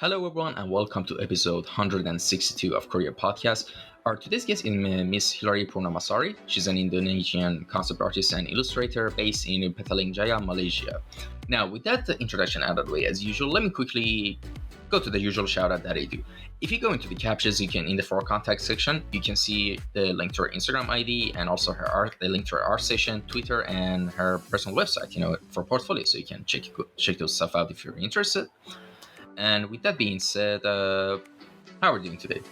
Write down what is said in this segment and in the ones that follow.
Hello, everyone, and welcome to episode 162 of Kouryer podcast. Our today's guest is Miss Hilary Purnamasari. She's an Indonesian concept artist and illustrator based in Petaling Jaya, Malaysia. Now, with that introduction out of the way, as usual, let me quickly go to the usual shout out that I do. If you go into the captions, you can, in the for contact section, you can see the link to her Instagram ID and also her art, the link to her art session, Twitter, and her personal website, for portfolio. So you can check those stuff out if you're interested. And with that being said, how are you doing today?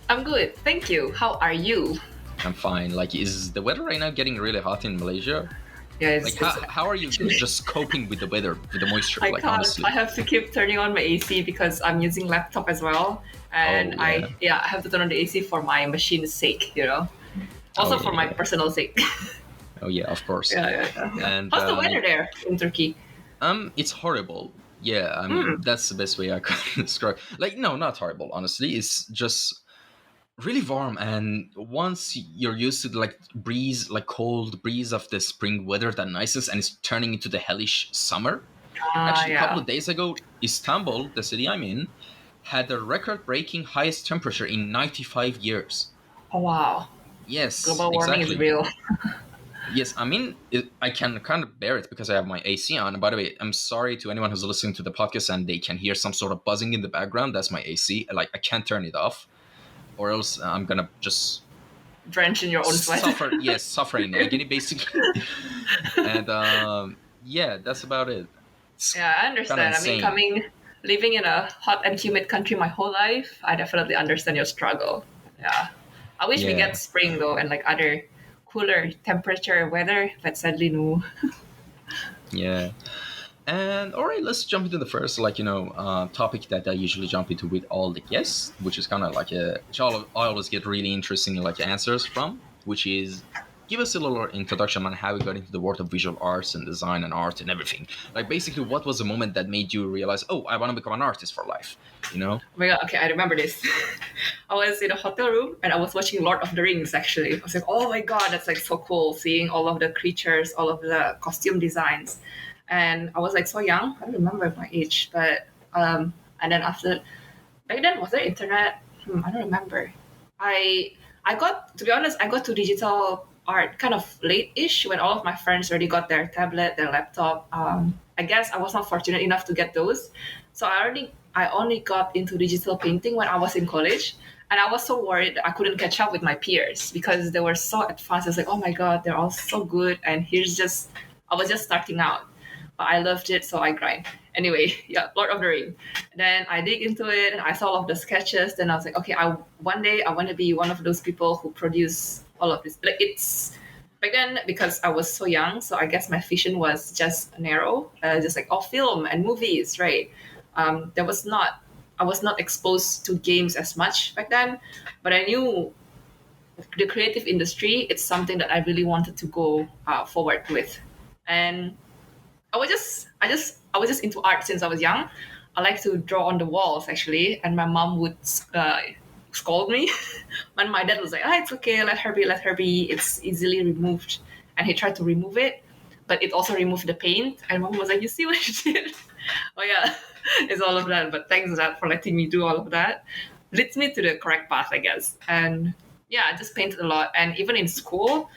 I'm good, thank you. How are you? I'm fine. Like, is the weather right now getting really hot in Malaysia? Yeah, Like, how are you just coping with the weather, with the moisture? I Like, can't. honestly. I have to keep turning on my AC because I'm using laptop as well, and Oh, yeah. I have to turn on the AC for my machine's sake, Also Oh, for yeah, my yeah. personal sake. Oh, yeah, of course. Yeah. And How's the weather there in Turkey? it's horrible. Yeah, I mean Hmm. that's the best way I could describe. Like, no, not horrible. Honestly, it's just really warm, and once you're used to the, like breeze, like cold breeze of the spring weather that nices, and it's turning into the hellish summer. Actually, a couple Yeah. of days ago, Istanbul, the city I'm in, had the record-breaking highest temperature in 95 years. Oh wow. Yes, Global warming is exactly. real. Yes, I mean, I can kind of bear it because I have my AC on. And by the way, I'm sorry to anyone who's listening to the podcast and they can hear some sort of buzzing in the background. That's my AC. Like, I can't turn it off, or else I'm gonna just Drenched in your own sweat. suffer. Yes, suffer in agony, basically. And yeah, that's about it. It's Yeah, I kind of understand. I mean, insane. living in a hot and humid country my whole life, I definitely understand your struggle. Yeah. I wish we Yeah. get spring though and like other cooler temperature weather, but sadly no. Yeah. And all right, let's jump into the first, topic that I usually jump into with all the guests, which is kind of like I always get really interesting like answers from, which is give us a little introduction on how we got into the world of visual arts and design and art and everything. Like, basically, what was the moment that made you realize, oh, I want to become an artist for life? You know? Oh my god, okay, I remember this. I was in a hotel room and I was watching Lord of the Rings actually. I was like, oh my god, that's like so cool seeing all of the creatures, all of the costume designs. And I was like so young, I don't remember my age, but and then after back then was there internet? I don't remember. I got to be honest, I got to digital art kind of late-ish when all of my friends already got their tablet, their laptop. I guess I was not fortunate enough to get those, so I only got into digital painting when I was in college, and I was so worried that I couldn't catch up with my peers because they were so advanced. I was like, oh my god, they're all so good, and I was just starting out, but I loved it, so I grind. Anyway, yeah, Lord of the Ring. Then I dig into it, and I saw all of the sketches. Then I was like, okay, one day I want to be one of those people who produce all of this. Like it's back then because I was so young, so I guess my vision was just narrow, just like film and movies, right? There was not. I was not exposed to games as much back then, but I knew the creative industry. It's something that I really wanted to go forward with, and I was just into art since I was young. I like to draw on the walls actually, and my mom would scold me, and my dad was like, "Ah, it's okay, let her be. It's easily removed." And he tried to remove it, but it also removed the paint. And mom was like, "You see what you did?" Oh yeah, it's all of that. But thanks dad for letting me do all of that. Leads me to the correct path, I guess. And yeah, I just painted a lot, and even in school,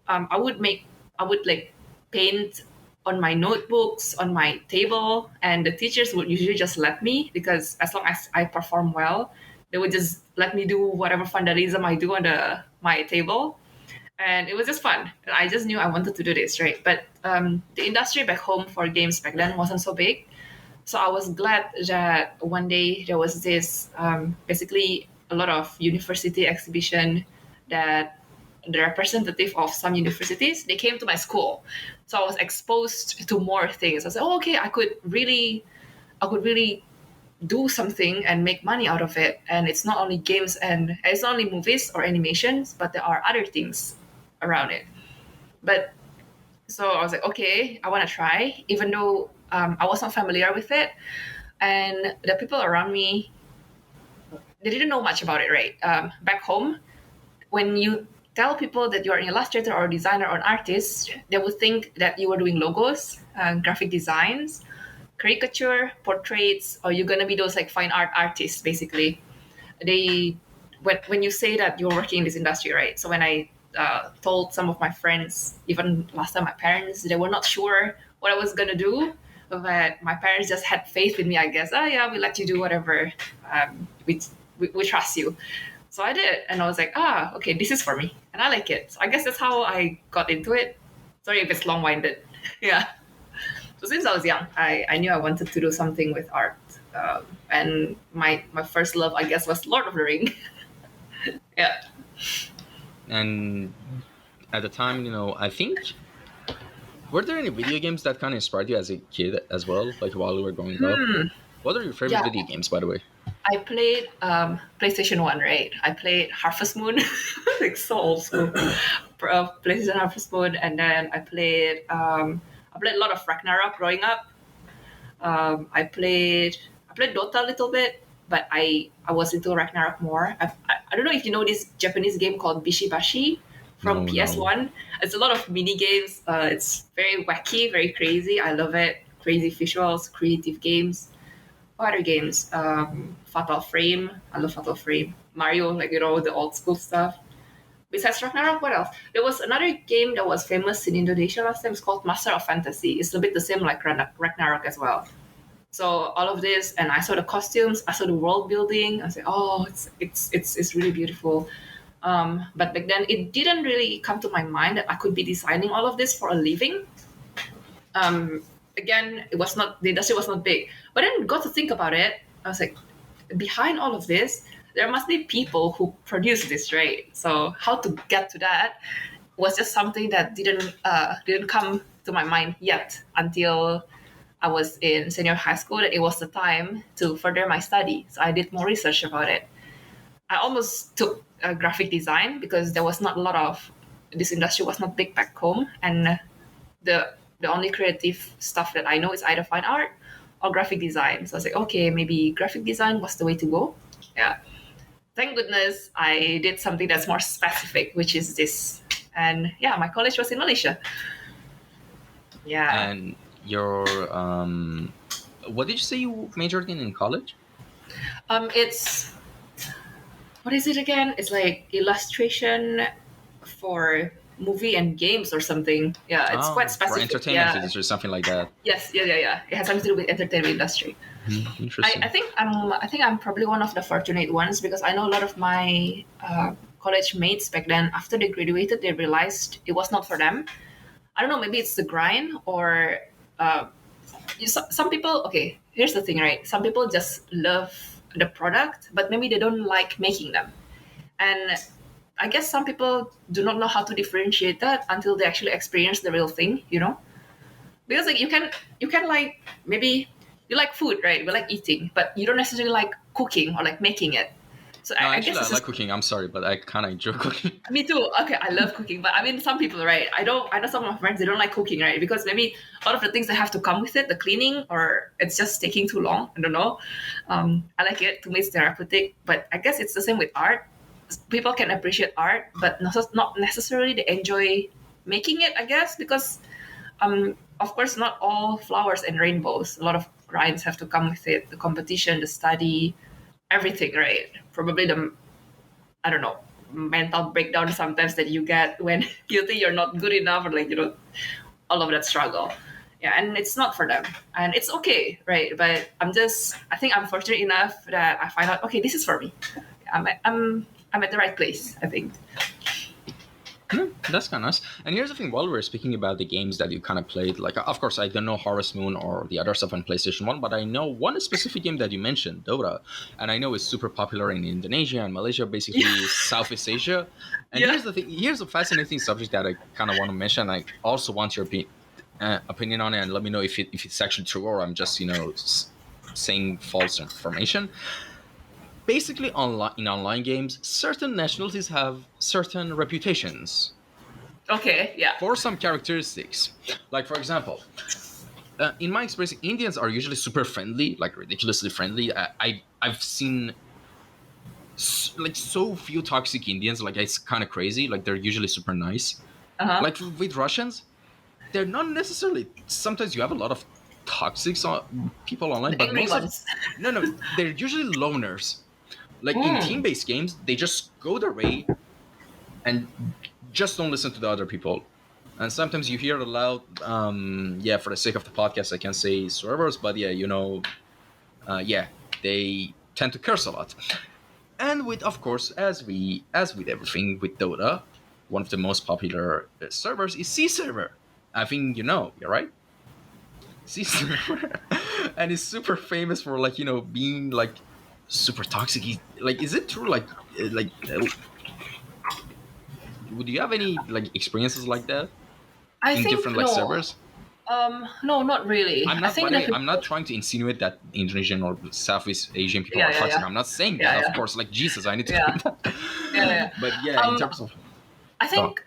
I would like paint on my notebooks, on my table, and the teachers would usually just let me because as long as I perform well, they would just let me do whatever vandalism I do on my table, and it was just fun. And I just knew I wanted to do this, right? But the industry back home for games back then wasn't so big, so I was glad that one day there was this basically a lot of university exhibition that the representative of some universities they came to my school, so I was exposed to more things. I was like, oh, okay, I could really do something and make money out of it, and it's not only games and it's not only movies or animations, but there are other things around it. But so I was like, okay, I want to try, even though I was not familiar with it, and the people around me they didn't know much about it, right? Back home, when you tell people that you're an illustrator or a designer or an artist, they would think that you were doing logos, graphic designs, caricature, portraits, or you're gonna be those like fine art artists basically. They when you say that you're working in this industry, right? So when I told some of my friends, even last time my parents, they were not sure what I was gonna do, but my parents just had faith in me, I guess. Oh yeah, we let you do whatever. We trust you. So I did, and I was like, okay, this is for me, and I like it. So I guess that's how I got into it. Sorry if it's long-winded. Yeah. So since I was young, I knew I wanted to do something with art. And my first love, I guess, was Lord of the Ring. Yeah. And at the time, I think, were there any video games that kind of inspired you as a kid as well, like while you were growing up? What are your favorite Yeah. video games, by the way? I played PlayStation 1, right? I played Harvest Moon, like so old school. PlayStation Harvest Moon, and then I played a lot of Ragnarok growing up. I played Dota a little bit, but I was into Ragnarok more. I don't know if you know this Japanese game called Bishibashi from No, no. PS1. It's a lot of mini games. It's very wacky, very crazy. I love it. Crazy visuals, creative games. What other games? Fatal Frame. I love Fatal Frame. Mario, like the old school stuff. Besides Ragnarok, what else? There was another game that was famous in Indonesia last time. It's called Master of Fantasy. It's a bit the same like Ragnarok as well. So all of this, and I saw the costumes, I saw the world building. I said, oh, it's really beautiful. But back then, it didn't really come to my mind that I could be designing all of this for a living. Again, the industry was not big. But then got to think about it. I was like, behind all of this, there must be people who produce this, right? So how to get to that was just something that didn't come to my mind yet until I was in senior high school. That it was the time to further my study. So I did more research about it. I almost took graphic design because there was not a lot of this industry was not big back home, and the only creative stuff that I know is either fine art or graphic design. So I was like, okay, maybe graphic design was the way to go. Yeah. Thank goodness I did something that's more specific, which is this. And yeah, my college was in Malaysia. Yeah. And your what did you say you majored in college? It's what is it again? It's like illustration for movie and games or something. Yeah, it's quite For specific. entertainment Yeah. industry, something like that. Yes. Yeah. It has something to do with entertainment industry. Interesting. I think I'm probably one of the fortunate ones because I know a lot of my college mates back then. After they graduated, they realized it was not for them. I don't know. Maybe it's the grind or some people. Okay, here's the thing, right? Some people just love the product, but maybe they don't like making them. And I guess some people do not know how to differentiate that until they actually experience the real thing, Because like you can like maybe you like food, right? We like eating, but you don't necessarily like cooking or like making it. So No, I actually, guess I it's like just, cooking. I'm sorry, but I kind of enjoy cooking. me too. Okay, I love cooking, but I mean some people, right? I know some of my friends they don't like cooking, right? Because maybe a lot of the things that have to come with it, the cleaning, or it's just taking too long. I don't know. I like it. To me, it's therapeutic. But I guess it's the same with art. People can appreciate art, but not necessarily they enjoy making it. I guess because of course, not all flowers and rainbows. A lot of grinds have to come with it. The competition, the study, everything, right? Probably I don't know, mental breakdown sometimes that you get when you think you're not good enough or like, all of that struggle. Yeah, and it's not for them. And it's okay, right? But I think I'm fortunate enough that I find out, okay, this is for me. I'm at the right place, I think. That's kind of nice. And here's the thing: while we were speaking about the games that you kind of played, like of course I don't know Harvest Moon or the other stuff on PlayStation One, but I know one specific game that you mentioned, Dota, and I know it's super popular in Indonesia and Malaysia, basically Southeast Asia. And Yeah. here's the thing: here's a fascinating subject that I kind of want to mention. I also want your opinion on it, and let me know if it's actually true or I'm just saying false information. Basically, in online games, certain nationalities have certain reputations Okay, yeah. for some characteristics. Like, for example, in my experience, Indians are usually super friendly, like ridiculously friendly. I've seen like so few toxic Indians, like it's kind of crazy. Like they're usually super nice. Uh-huh. Like with Russians, they're not necessarily. Sometimes you have a lot of toxic people online, The but angry ones. no, they're usually loners. Like in team-based games, they just go their way and just don't listen to the other people. And sometimes you hear it loud. For the sake of the podcast, I can say servers, but they tend to curse a lot. And with, of course, as with everything with Dota, one of the most popular servers is C server. I think you're right. C server, and it's super famous for being like super toxic. Is it true? Do you have any experiences like that I in think different no. servers? No, not really. I'm I not. think By the way, I'm not trying to insinuate that Indonesian or Southeast Asian people are toxic. Yeah. I'm not saying that. Yeah, Of yeah. course, Jesus, I need to. Yeah. But in terms of, I think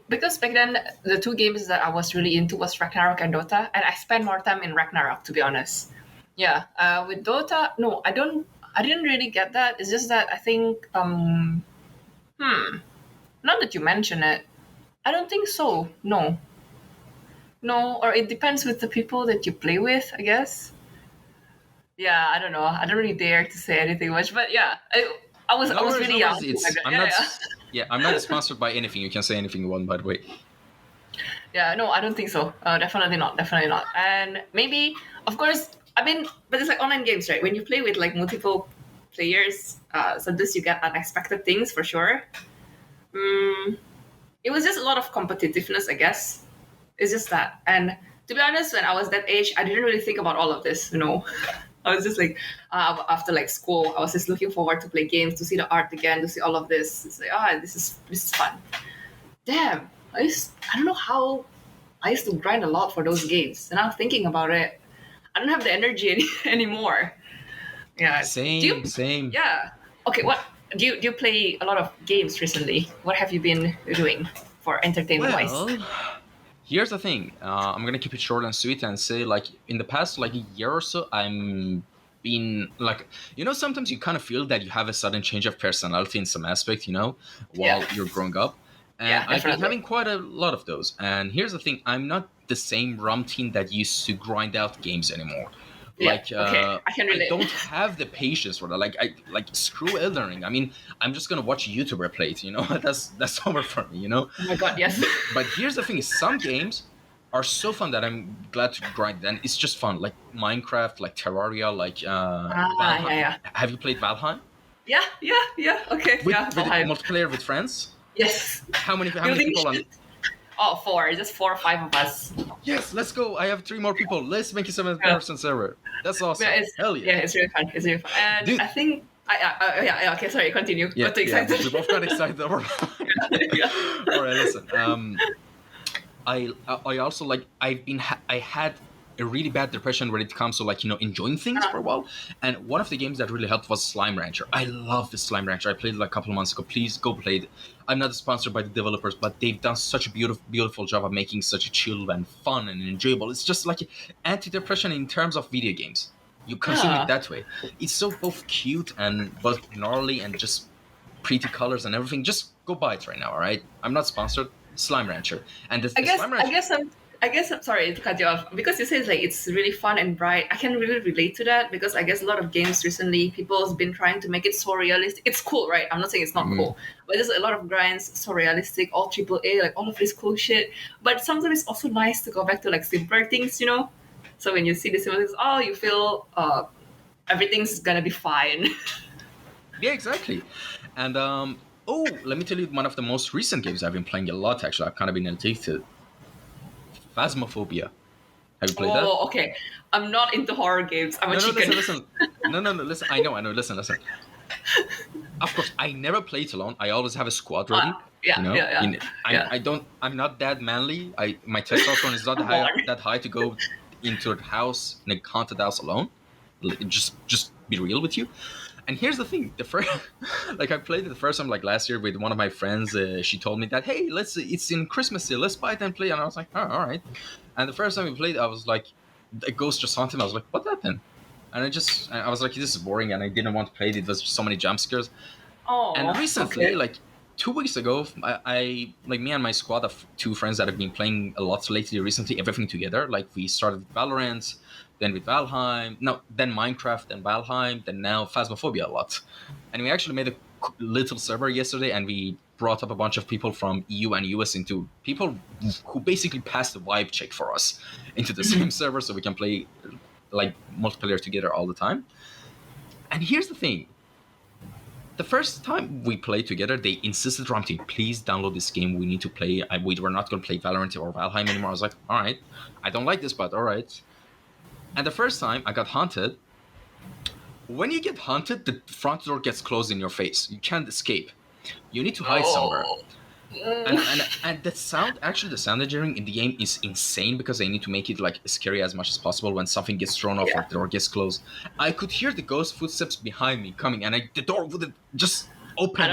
because back then the two games that I was really into was Ragnarok and Dota, and I spent more time in Ragnarok, to be honest. Yeah. With Dota, no, I didn't really get that. It's just that I think now that you mention it, I don't think so. No, or it depends with the people that you play with, I guess. Yeah, I don't know. I don't really dare to say anything much, but yeah, I was really young. I'm not sponsored by anything. You can say anything you want, by the way. Yeah, no, I don't think so. Definitely not. And maybe, of course, but it's like online games, right? When you play with multiple players, sometimes you get unexpected things for sure. It was just a lot of competitiveness, I guess. It's just that. And to be honest, when I was that age, I didn't really think about all of this, I was just after school, I was just looking forward to play games, to see the art again, to see all of this. It's like, this is fun. Damn, I don't know how I used to grind a lot for those games. And I'm thinking about it, I don't have the energy anymore. Yeah. Same. Yeah. Okay. What do you play a lot of games recently? What have you been doing for entertainment wise? Here's the thing. I'm gonna keep it short and sweet and say, in the past a year or so, I'm been sometimes you kind of feel that you have a sudden change of personality in some aspect, while you're growing up. And I've been having quite a lot of those. And here's the thing: I'm not the same teen that used to grind out games anymore. I can relate. I don't have the patience for that. Screw Elden Ring. I mean, I'm just gonna watch a YouTuber play it. That's over for me. Oh my god, yes. But here's the thing: some games are so fun that I'm glad to grind. And it's just fun, like Minecraft, like Terraria, Valheim. Yeah. Have you played Valheim? Yeah. Okay. With Valheim. Multiplayer with friends? Yes. How many people on? Oh, 4. Just 4 or 5 of us. Yes, let's go. I have 3 more people. Let's make a 7-person server. That's awesome. Hell yeah. Yeah, it's really fun. And dude, I think... okay, sorry, continue. Yeah, got too excited. We both got excited over. All right, listen. I also I had a really bad depression when it comes to enjoying things for a while, and one of the games that really helped was Slime Rancher. I love the Slime Rancher. I played it a couple of months ago. Please go play it. I'm not sponsored by the developers, but they've done such a beautiful job of making such a chill and fun and enjoyable. It's just like anti-depression in terms of video games. You consume it that way. It's so both cute and both gnarly and just pretty colors and everything. Just go buy it right now, all right? I'm not sponsored. Slime Rancher. And I guess I'm sorry to cut you off, because you say it's really fun and bright. I can really relate to that, because I guess a lot of games recently, people have been trying to make it so realistic. It's cool, right? I'm not saying it's not cool, but there's a lot of grinds, so realistic, all AAA, all of this cool shit. But sometimes it's also nice to go back to simpler things, So when you see the simple things, you feel everything's gonna be fine. Yeah, exactly. And let me tell you one of the most recent games I've been playing a lot. Actually, I've kind of been addicted. Phasmophobia. Have you played that? Oh, okay. I'm not into horror games. I'm a chicken. Listen. No, listen. I know. Listen. Of course, I never play it alone. I always have a squad ready. I'm not that manly. My testosterone is not that high to go into a house, in a haunted house alone. Just be real with you. And here's the thing: the first, I played it the first time last year with one of my friends. She told me that, hey, it's in Christmas sale, let's buy it and play. And I was like, oh, all right. And the first time we played, I was like, a ghost just haunted me. I was like, what happened? And I was like, this is boring, and I didn't want to play it. It was so many jump scares. Oh. And recently, 2 weeks ago, I like me and my squad of two friends that have been playing a lot lately, recently, everything together. Like we started with Valorant, then with Valheim, no, then Minecraft, then Valheim, then now Phasmophobia a lot. And we actually made a little server yesterday, and we brought up a bunch of people from EU and US into people who basically passed the vibe check for us into the same server, so we can play like multiplayer together all the time. And here's the thing. The first time we played together, they insisted on me, please download this game. We need to play. We were not going to play Valorant or Valheim anymore. I was like, all right, I don't like this, but all right. And the first time I got hunted, when you get hunted, the front door gets closed in your face. You can't escape. You need to hide somewhere. And the sound engineering in the game is insane because they need to make it like scary as much as possible when something gets thrown off or the door gets closed. I could hear the ghost footsteps behind me coming, and the door wouldn't just open. I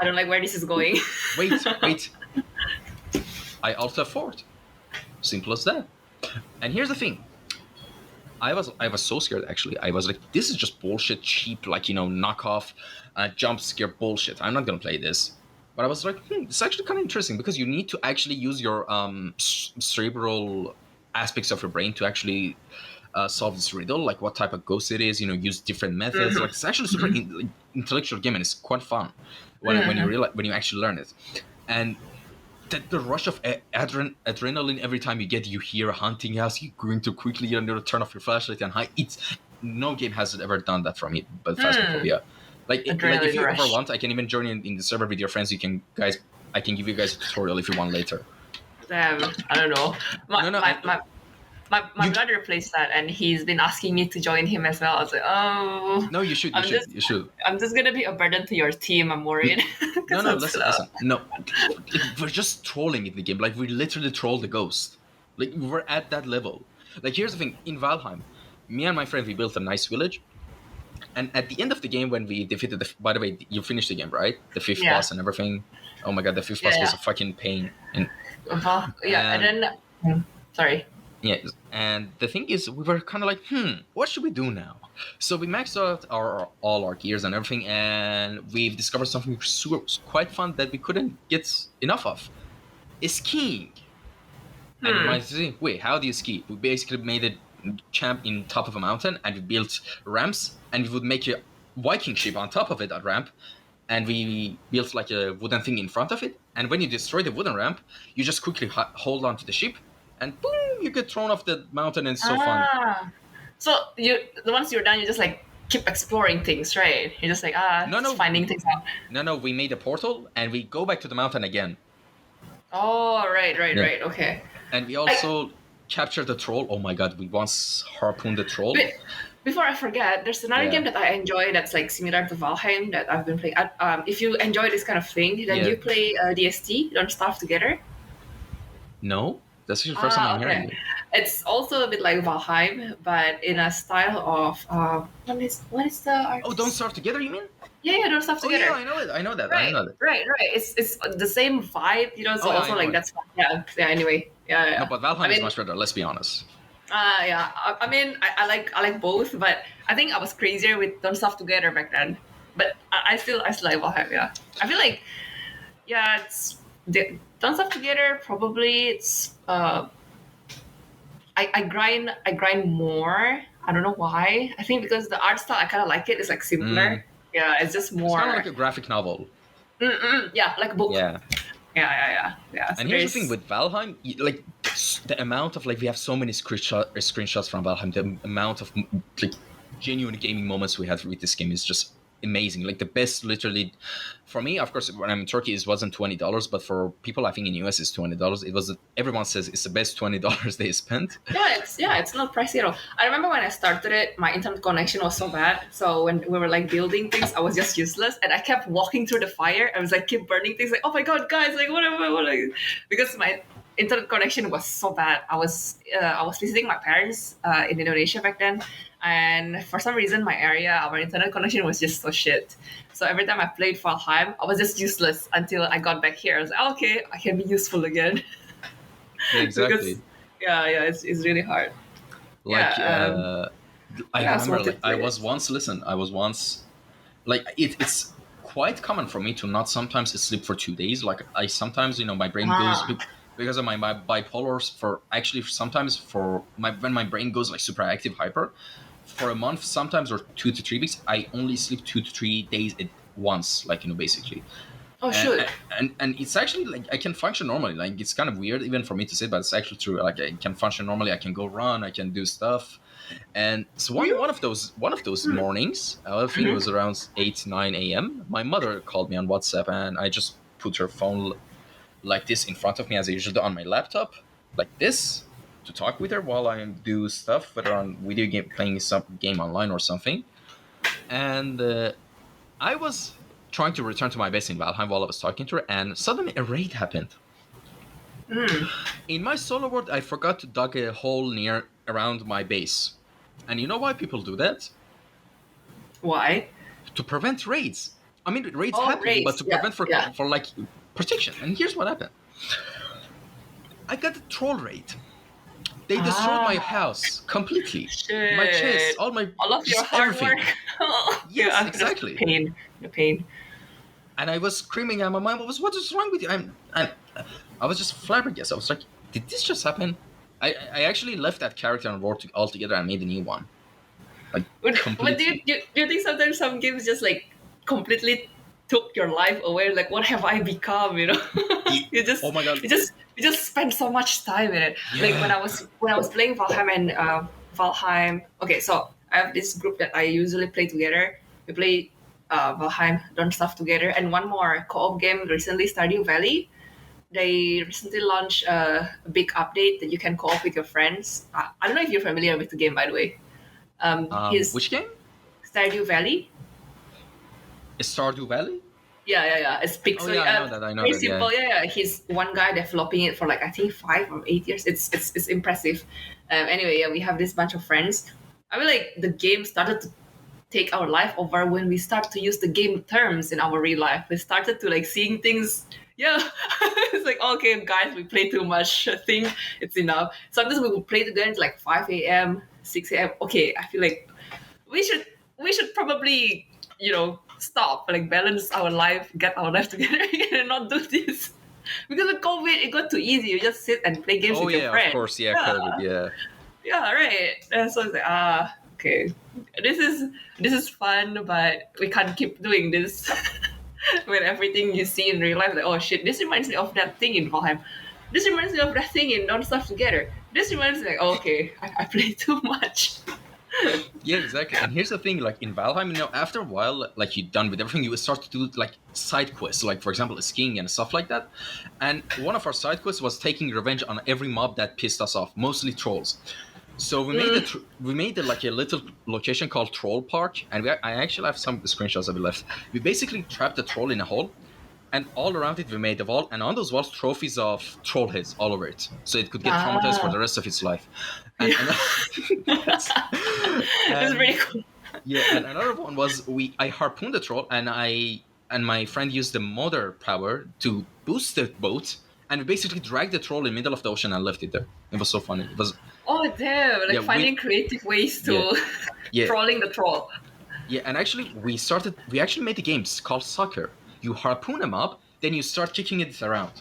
don't like where this is going. Wait. I Alt F4'd. Simple as that. And here's the thing. I was so scared actually. I was like, this is just bullshit, cheap, like, knockoff, jump scare bullshit. I'm not gonna play this. But I was like, it's actually kind of interesting because you need to actually use your cerebral aspects of your brain to actually solve this riddle, like what type of ghost it is. Use different methods. Like it's actually super intellectual game, and it's quite fun when you actually learn it. And the rush of adrenaline every time you hear a hunting house, you're going to quickly turn off your flashlight and hide. No game has ever done that for me, but Phasmophobia. Like if you ever want, I can even join in the server with your friends. I can give you guys a tutorial if you want later. Damn, I don't know. My brother plays that, and he's been asking me to join him as well. I was like, oh. No, you should. You should. I'm just gonna be a burden to your team. I'm worried. No, listen. No, we're just trolling in the game. Like we literally troll the ghost. Like we're at that level. Like here's the thing. In Valheim, me and my friend, we built a nice village. And at the end of the game, when we defeated by the way, you finished the game, right? The fifth boss and everything. Oh my god, the fifth boss was a fucking pain. And then sorry. Yeah, and the thing is, we were kind of like, what should we do now? So we maxed out all our gears and everything, and we've discovered something quite fun that we couldn't get enough of. Is skiing. And you might say, wait, how do you ski? We basically made a camp in top of a mountain, and we built ramps, and we would make a Viking ship on top of it, a ramp, and we built like a wooden thing in front of it, and when you destroy the wooden ramp, you just quickly hold on to the ship, and boom, you get thrown off the mountain, and it's so fun. So once you're done, you just like keep exploring things, right? You're just like finding things out. No, we made a portal, and we go back to the mountain again. Oh, right, okay. And we also captured the troll. Oh my god, we once harpooned the troll. Before I forget, there's another game that I enjoy that's like similar to Valheim that I've been playing. If you enjoy this kind of thing, then you play DST, Don't Starve Together. No, that's the first time I'm hearing it. It's also a bit like Valheim, but in a style of what is the artist? Oh, Don't Starve Together, you mean? Yeah, Don't Starve Together. Oh yeah, I know that. Right. It's the same vibe, So also like that's fun. Yeah. Anyway, yeah. No, but Valheim is much better. Let's be honest. I mean, I like both, but I think I was crazier with Don't Starve Together back then. But I still like Valheim. Yeah, I feel like it's Don't Starve Together. Probably it's I grind more. I don't know why. I think because the art style I kind of like it. It's like simpler. Yeah, it's just more. It's kind of like a graphic novel. Yeah, like a book. Yeah. Yeah. And here's the thing with Valheim, like the amount of we have so many screenshots from Valheim. The amount of genuine gaming moments we had with this game is just amazing. Like the best, literally, for me, of course, when I'm in Turkey, it wasn't $20, but for people I think in US it's $20. It was everyone says it's the best $20 they spent. It's not pricey at all. I remember when I started it, my internet connection was so bad. So when we were building things, I was just useless, and I kept walking through the fire. I was keep burning things. Oh my god, guys! Because my internet connection was so bad. I was visiting my parents in Indonesia back then. And for some reason, my area, our internet connection was just so shit. So every time I played Valheim, I was just useless until I got back here. I was like, okay, I can be useful again. Yeah, exactly. Because, it's really hard. I remember, I was once, it's quite common for me to not sometimes sleep for 2 days. Like I sometimes, my brain goes Ah. because of my bipolars. For actually sometimes for my when my brain goes like super active, hyper, for a month sometimes or 2 to 3 weeks, I only sleep 2 to 3 days at once. Like basically, Oh and, shoot. and it's actually like I can function normally. Like it's kind of weird even for me to say, but it's actually true. Like I can function normally. I can go run. I can do stuff. And so one of those mornings, I think it was around 8 9 a.m. My mother called me on WhatsApp, and I just put her phone like this in front of me as I usually do on my laptop, like this, to talk with her while I do stuff, whether on video game playing some game online or something. And I was trying to return to my base in Valheim while I was talking to her, and suddenly a raid happened. Mm. In my solo world, I forgot to dig a hole near around my base. And you know why people do that? Why? To prevent raids. I mean, raids Oh, happen, but race. to Yeah, prevent yeah. for like protection. And here's what happened: I got a troll raid. They destroyed my Ah, house completely, my chest, shit. all my All of your just hard work. everything. Yes, Yeah, just exactly. pain. The pain. And I was screaming at my mom. What is wrong with you? And I was just flabbergasted. I was like, did this just happen? I actually left that character and world altogether and made a new one, like But completely. do you think sometimes some games just like completely took your life away? Like, what have I become? You know, you Oh just my god. you just spend so much time in it. Like Yeah. when I was playing Valheim and Valheim. Okay, so I have this group that I usually play together. We play Valheim, done stuff together, and one more co-op game recently, Stardew Valley. They recently launched a big update that you can co-op with your friends. I don't know if you're familiar with the game, by the way. His Which game? Stardew Valley. Stardew Valley? Yeah. It's Oh pixel. yeah, I know that. I know Very that. Yeah. simple. Yeah. He's one guy developing it for like I think 5 or 8 years. It's impressive. Anyway, yeah, we have this bunch of friends. I mean, like the game started to take our life over when we start to use the game terms in our real life. We started to like seeing things. Yeah, it's like okay, guys, we play too much. I think it's enough. Sometimes we will play together until like 5 a.m., 6 a.m. Okay, I feel like we should probably stop, like balance our life, get our life together and not do this because with COVID it got too easy. You just sit and play games Oh with your yeah, of friends. course. Yeah, Yeah, COVID. Yeah. yeah, right. And so it's like okay, this is fun, but we can't keep doing this. When everything you see in real life, like oh shit, this reminds me of that thing in Valheim, this reminds me of that thing in Don't Stuff Together, this reminds me like oh, okay, I play too much. Yeah, exactly. And here's the thing: like in Valheim, after a while, like you're done with everything, you will start to do like side quests, like for example, skiing and stuff like that. And one of our side quests was taking revenge on every mob that pissed us off, mostly trolls. So we made it like a little location called Troll Park, and I actually have some screenshots that we left. We basically trapped the troll in a hole, and all around it we made a wall, and on those walls trophies of troll heads all over it, so it could get traumatized for Ah, the rest of its life. And yeah. yes, It's and pretty cool. yeah, and another one was I harpooned the troll, and my friend used the motor power to boost the boat, and we basically dragged the troll in the middle of the ocean and left it there. It was so funny. It was Oh damn! yeah Like finding creative ways yeah to yeah trolling the troll. yeah, and actually we actually made a game called soccer. You harpoon a mob, then you start kicking it around.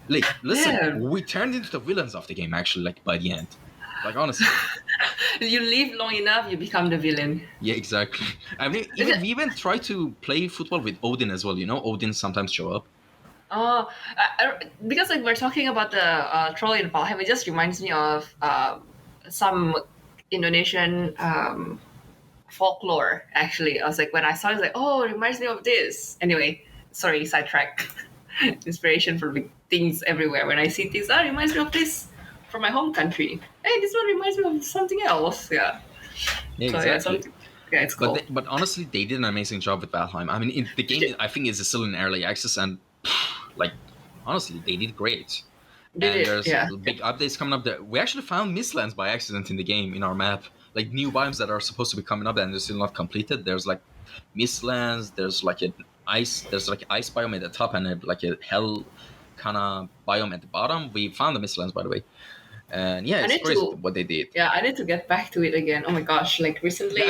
Like, listen, Damn! we turned into the villains of the game actually. Like by the end, like honestly. You live long enough, you become the villain. Yeah, exactly. I mean, Is it? we even try to play football with Odin as well. Odin sometimes show up. Oh, because like we're talking about the troll in Valheim, it just reminds me of some Indonesian folklore. Actually, I was like when I saw it, I was like, oh, it reminds me of this. Anyway, sorry, sidetrack. Inspiration for big things everywhere. When I see things, it reminds me of this from my home country. Hey, this one reminds me of something else. Yeah. Yeah, So yeah, exactly. something. Yeah, it's cool. But honestly, they did an amazing job with Valheim. I mean, the game I think is still in early access, and like honestly, they did great. Did And it? there's Yeah. big updates coming up. That we actually found mistlands by accident in the game in our map, like new biomes that are supposed to be coming up and they're still not completed. There's like mistlands. There's like an ice. There's like ice biome at the top and like a hell kind of biome at the bottom. We found the mistlands, by the way. And yeah, I it's need crazy to, what they did. yeah, I need to get back to it again. Oh my gosh, like Yeah, recently,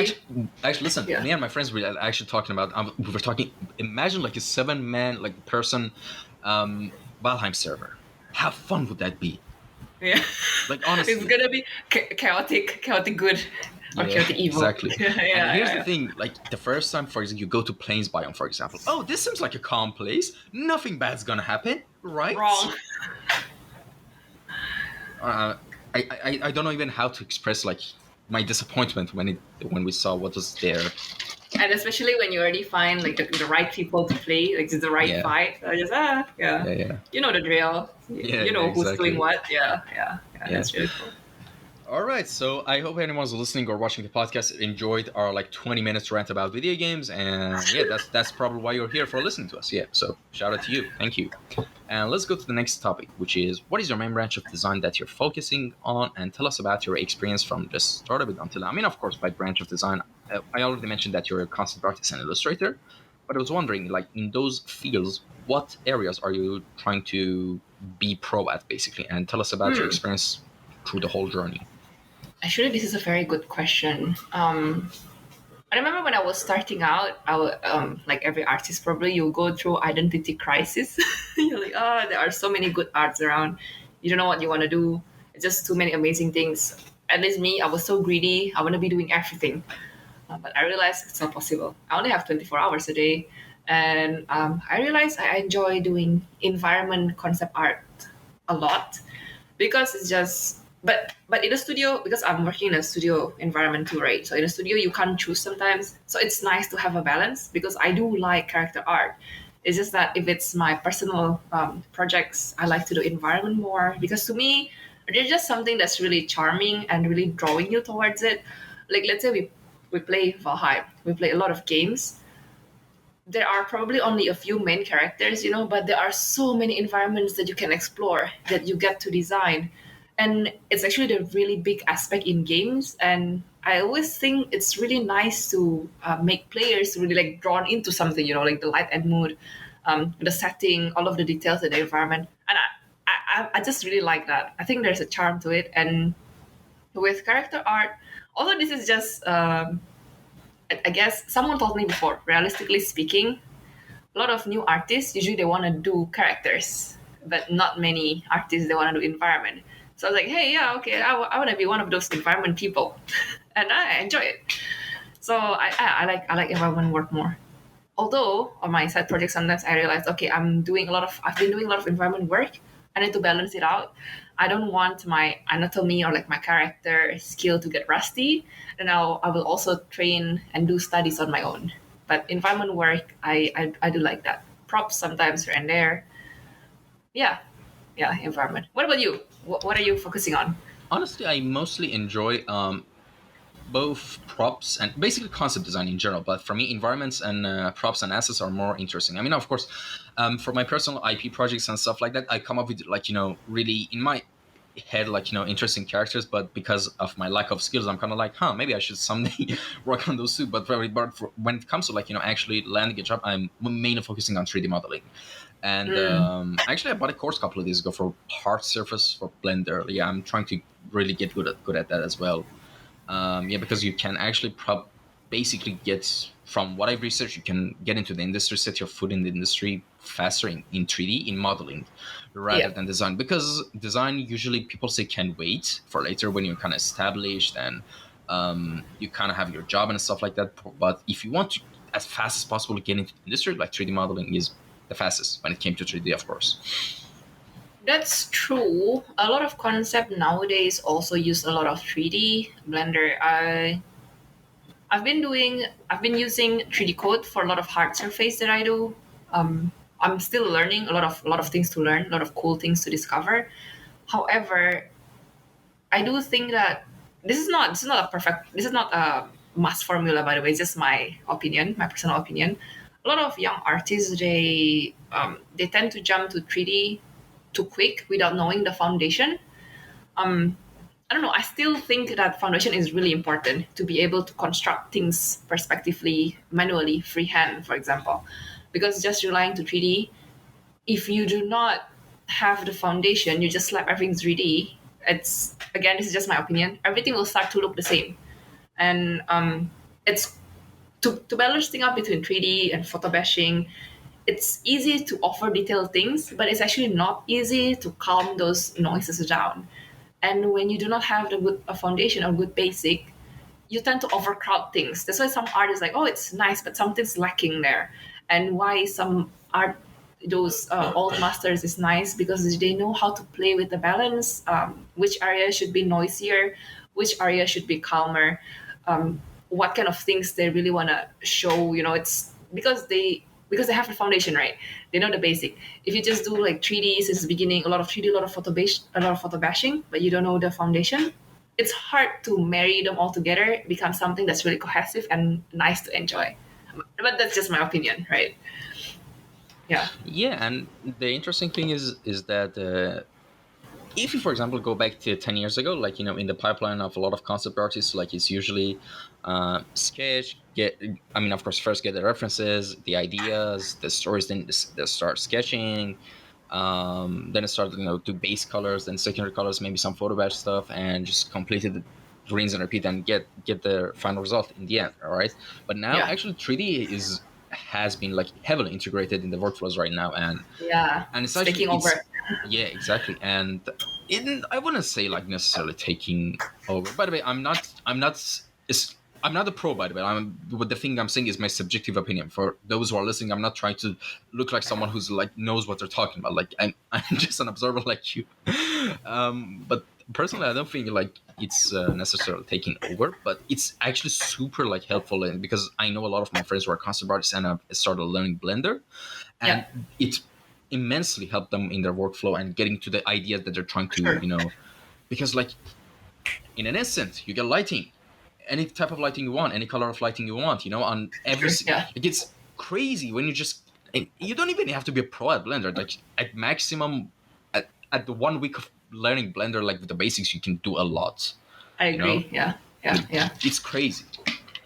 actually, listen. yeah, Me and my friends were actually talking about. We were talking. Imagine like a 7 man like person, Valheim server. How fun would that be? yeah. Like It's honestly. gonna be chaotic good, or Yeah, chaotic evil. exactly. Yeah, yeah, And here's the yeah. thing: like the first time, for example, you go to Plains biome, for example. Oh, this seems like a calm place. Nothing bad's gonna happen, right? Wrong. uh, I don't know even how to express like my disappointment when we saw what was there. And especially when you already find like the right people to play, like the right Yeah, fight. I just yeah, yeah, yeah, you know the drill. yeah, You yeah, know who's doing exactly. what. Yeah, yeah, yeah. Yeah. That's really cool. All right, so I hope anyone's listening or watching the podcast enjoyed our like 20 minutes rant about video games, and yeah, that's probably why you're here for listening to us. Yeah, so shout out to you, thank you. And let's go to the next topic, which is what is your main branch of design that you're focusing on, and tell us about your experience from just start of it until now. I mean, of course, by branch of design, I already mentioned that you're a concept artist and illustrator, but I was wondering, like in those fields, what areas are you trying to be pro at, basically, and tell us about your experience through the whole journey. Actually, this is a very good question. I remember when I was starting out, like every artist, probably you go through identity crisis. You're like, oh, there are so many good arts around. You don't know what you want to do. It's just too many amazing things. At least me, I was so greedy. I want to be doing everything. But I realized it's not possible. I only have 24 hours a day. And I realized I enjoy doing environment concept art a lot because it's just but in a studio, because I'm working in a studio environment too, right? So in a studio you can't choose sometimes, so it's nice to have a balance because I do like character art. It's just that if it's my personal projects, I like to do environment more because to me there's just something that's really charming and really drawing you towards it. Like let's say we play Valheim, we play a lot of games. There are probably only a few main characters, but there are so many environments that you can explore, that you get to design. And it's actually the really big aspect in games. And I always think it's really nice to make players really like drawn into something, like the light and mood, the setting, all of the details of the environment. And I just really like that. I think there's a charm to it. And with character art, although this is just I guess someone told me before, realistically speaking, a lot of new artists usually they want to do characters, but not many artists they want to do environment. So I was like, hey, yeah, okay, I want to be one of those environment people, and I enjoy it. So I like environment work more. Although on my side project sometimes I realize, okay, I've been doing a lot of environment work. I need to balance it out. I don't want my anatomy or like my character skill to get rusty. And I will also train and do studies on my own. But environment work, I do like that. Props sometimes here and there. Yeah, yeah, environment. What about you? What are you focusing on? Honestly, I mostly enjoy both props and basically concept design in general. But for me, environments and props and assets are more interesting. I mean, of course, for my personal IP projects and stuff like that, I come up with like really in my head like interesting characters. But because of my lack of skills, I'm kind of like, maybe I should someday work on those too. When it comes to like actually landing a job, I'm mainly focusing on 3D modeling. And actually, I bought a course a couple of days ago for hard surface for Blender. Yeah, I'm trying to really get good at that as well. Yeah, because you can actually basically get, from what I've researched, you can get into the industry, set your foot in the industry faster in 3D in modeling rather Yeah. than design. Because design usually people say can wait for later when you're kind of established and you kind of have your job and stuff like that. But if you want to as fast as possible get into the industry, like 3D modeling is the fastest when it came to 3D, of course. That's true. A lot of concept nowadays also use a lot of 3D Blender. I've been using 3D code for a lot of hard surface that I do. I'm still learning a lot of things to learn, a lot of cool things to discover. However, I do think that this is not a mass formula, by the way. It's just my opinion, my personal opinion. A lot of young artists they tend to jump to 3D too quick without knowing the foundation. I don't know. I still think that foundation is really important to be able to construct things perspectively, manually, freehand, for example. Because just relying to 3D, if you do not have the foundation, you just slap everything 3D. it's again, this is just my opinion, everything will start to look the same. And it's to balance thing up between 3D and photo bashing. It's easy to offer detailed things, but it's actually not easy to calm those noises down. And when you do not have the good a foundation or good basic, you tend to overcrowd things. That's why some art is like, oh, it's nice, but something's lacking there. And why some art, those old masters is nice because they know how to play with the balance, which area should be noisier, which area should be calmer, what kind of things they really want to show. It's because they have the foundation, right? They know the basic. If you just do like 3D since the beginning, a lot of 3D, a lot of a lot of photo bashing, but you don't know the foundation, it's hard to marry them all together. It becomes something that's really cohesive and nice to enjoy. But that's just my opinion, right? Yeah. Yeah, and the interesting thing is that if you, for example, go back to 10 years ago, like, in the pipeline of a lot of concept artists, like, it's usually sketch, of course, first get the references, the ideas, the stories, then they start sketching, then it started, to base colors, then secondary colors, maybe some photo batch stuff, and just completed the rinse and repeat and get the final result in the end. All right. But now, Yeah. actually, 3D has been like heavily integrated in the workflows right now, and Yeah. it's It's actually, taking over. yeah, exactly. And I wouldn't say like necessarily taking over. By the way, I'm not a pro, by the way. What the thing I'm saying is my subjective opinion. For those who are listening, I'm not trying to look like someone who's like knows what they're talking about. Like, I'm just an observer like you. But personally, I don't think like it's necessarily taking over, but it's actually super like helpful, and because I know a lot of my friends who are concept artists and have started learning Blender, Yeah. and it immensely helped them in their workflow and getting to the ideas that they're trying to, Sure. because like in an instant you get lighting, any type of lighting you want, any color of lighting you want, on Sure. Yeah. it gets crazy when and you don't even have to be a pro at Blender. Like at maximum, at the 1 week of learning Blender, like with the basics, you can do a lot. I You know, agree. Yeah. Yeah. Yeah. it's crazy.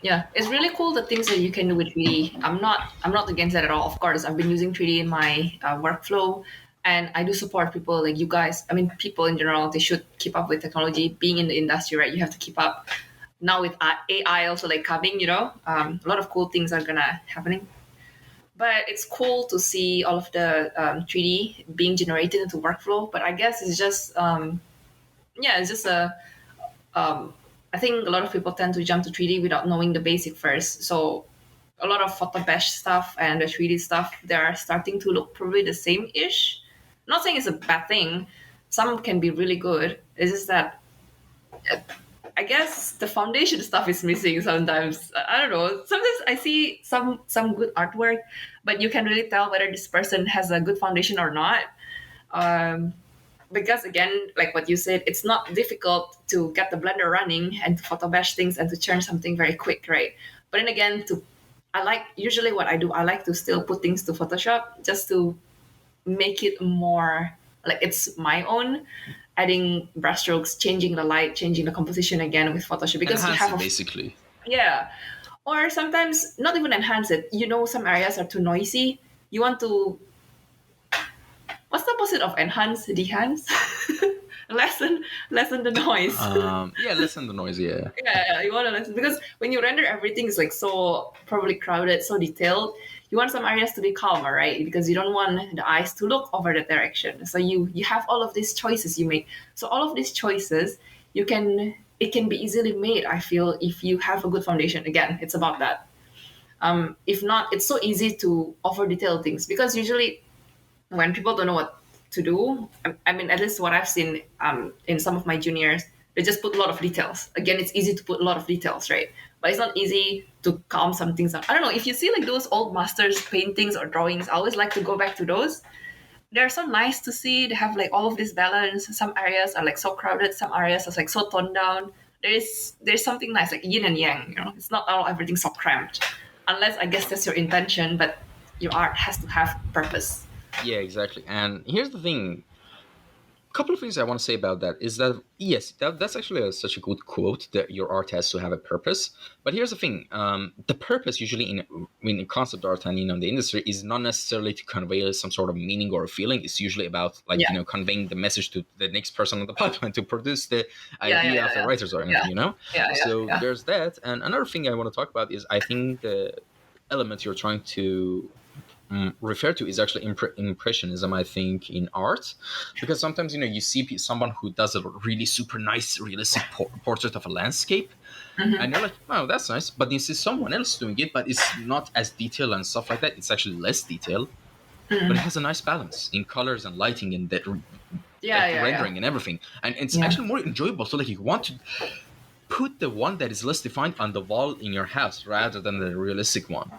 Yeah, it's really cool the things that you can do with 3D. I'm not against that at all. Of course, I've been using 3D in my workflow, and I do support people like you guys. I mean, people in general, they should keep up with technology. Being in the industry, right? You have to keep up. Now with AI also like coming, a lot of cool things are gonna happening. But it's cool to see all of the 3D being generated into workflow. But I guess it's just yeah, it's just a um, I think a lot of people tend to jump to 3D without knowing the basic first. So a lot of photo bash stuff and the 3D stuff, they are starting to look probably the same-ish. Not saying it's a bad thing. Some can be really good. It's just that I guess the foundation stuff is missing sometimes. I don't know. Sometimes I see some good artwork, but you can really tell whether this person has a good foundation or not. Um, because again, like what you said, it's not difficult to get the blender running and to photo bash things and to churn something very quick, right? But then again, I like usually what I do, I like to still put things to Photoshop just to make it more like it's my own, adding brushstrokes, changing the light, changing the composition again with Photoshop because you Enhance have it basically. yeah. Or sometimes not even enhance it. Some areas are too noisy. You want to what's the opposite of enhance? Dehance? lessen the noise. Yeah, listen the noise. Yeah. Yeah, you want to lessen because when you render everything is like so probably crowded, so detailed. You want some areas to be calmer, right? Because you don't want the eyes to look over that direction. So you have all of these choices you make. So all of these choices it can be easily made. I feel if you have a good foundation. Again, it's about that. If not, it's so easy to offer detailed things because usually when people don't know what to do, I mean, at least what I've seen in some of my juniors, they just put a lot of details. Again, it's easy to put a lot of details, right? But it's not easy to calm some things down. I don't know if you see like those old masters paintings or drawings. I always like to go back to those. They're so nice to see. They have like all of this balance. Some areas are like so crowded. Some areas are like so toned down. There's something nice like yin and yang. It's not all everything so cramped, unless I guess that's your intention. But your art has to have purpose. Yeah, exactly. And here's the thing: couple of things I want to say about that is that yes, that's actually such a good quote that your art has to have a purpose. But here's the thing: the purpose usually in concept art and the industry is not necessarily to convey some sort of meaning or a feeling. It's usually about like Yeah. conveying the message to the next person on the pipeline to produce the Yeah. Yeah. idea of the Yeah. writers or Yeah. anything. Yeah. Yeah. So Yeah. there's that, and another thing I want to talk about is I think the element you're trying to refer to is actually impressionism, I think, in art, because sometimes you see someone who does a really super nice realistic portrait of a landscape, and you're like, oh, that's nice, but you see someone else doing it, but it's not as detailed and stuff like that. It's actually less detailed, but it has a nice balance in colors and lighting and Yeah. the Yeah. Yeah. rendering and everything, and it's Yeah. actually more enjoyable. So like you want to put the one that is less defined on the wall in your house rather than the realistic one.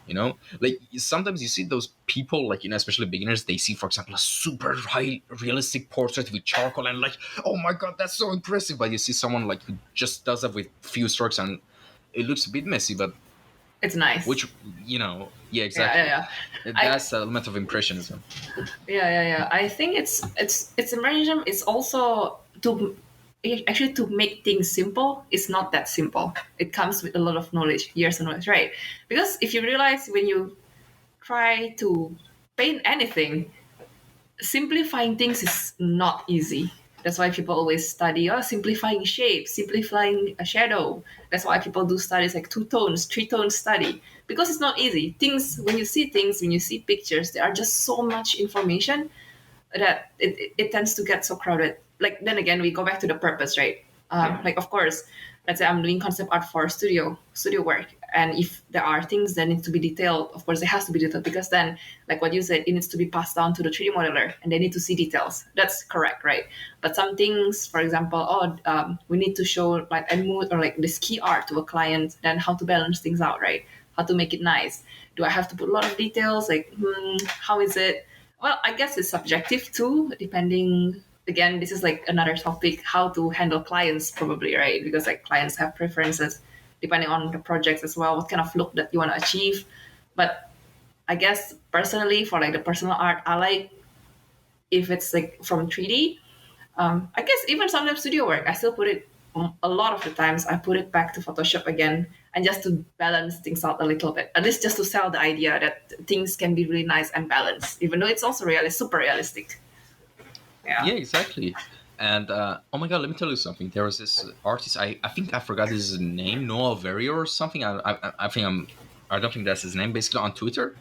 Like sometimes you see those people, like especially beginners, they see, for example, a super high realistic portrait with charcoal and like, oh my god, that's so impressive. But you see someone like who just does that with few strokes and it looks a bit messy, but It's nice. which yeah, Yeah. Yeah. exactly. Yeah. I That's the element of impressionism. yeah. I think it's immersion. It's also to actually to make things simple. It's not that simple. It comes with a lot of knowledge, years of knowledge, right? Because if you realize when you try to paint anything, simplifying things is not easy. That's why people always study simplifying shapes, simplifying a shadow. That's why people do studies like 2 tones, 3 tones study, because it's not easy. Things, when you see pictures, there are just so much information that it tends to get so crowded. Like then again, we go back to the purpose, right? Like of course, let's say I'm doing concept art for studio work, and if there are things that need to be detailed, of course it has to be detailed, because then, like what you said, it needs to be passed down to the 3D modeler, and they need to see details. That's correct, right? But some things, for example, we need to show like a mood or like this key art to a client, then how to balance things out, right? How to make it nice. Do I have to put a lot of details? Like, how is it? Well, I guess it's subjective too, depending. Again, this is like another topic, how to handle clients, probably, right? Because like clients have preferences depending on the projects as well, what kind of look that you want to achieve. But I guess personally, for like the personal art, I like if it's like from 3D. I guess even sometimes studio work, I still put it, a lot of the times I put it back to Photoshop again, and just to balance things out a little bit, at least just to sell the idea that things can be really nice and balanced, even though it's also super realistic. Yeah, Yeah. exactly. And oh my god, let me tell you something. There was this artist. I think I forgot his name, Noah Verrier or something. I think I don't think that's his name. Basically, on Twitter,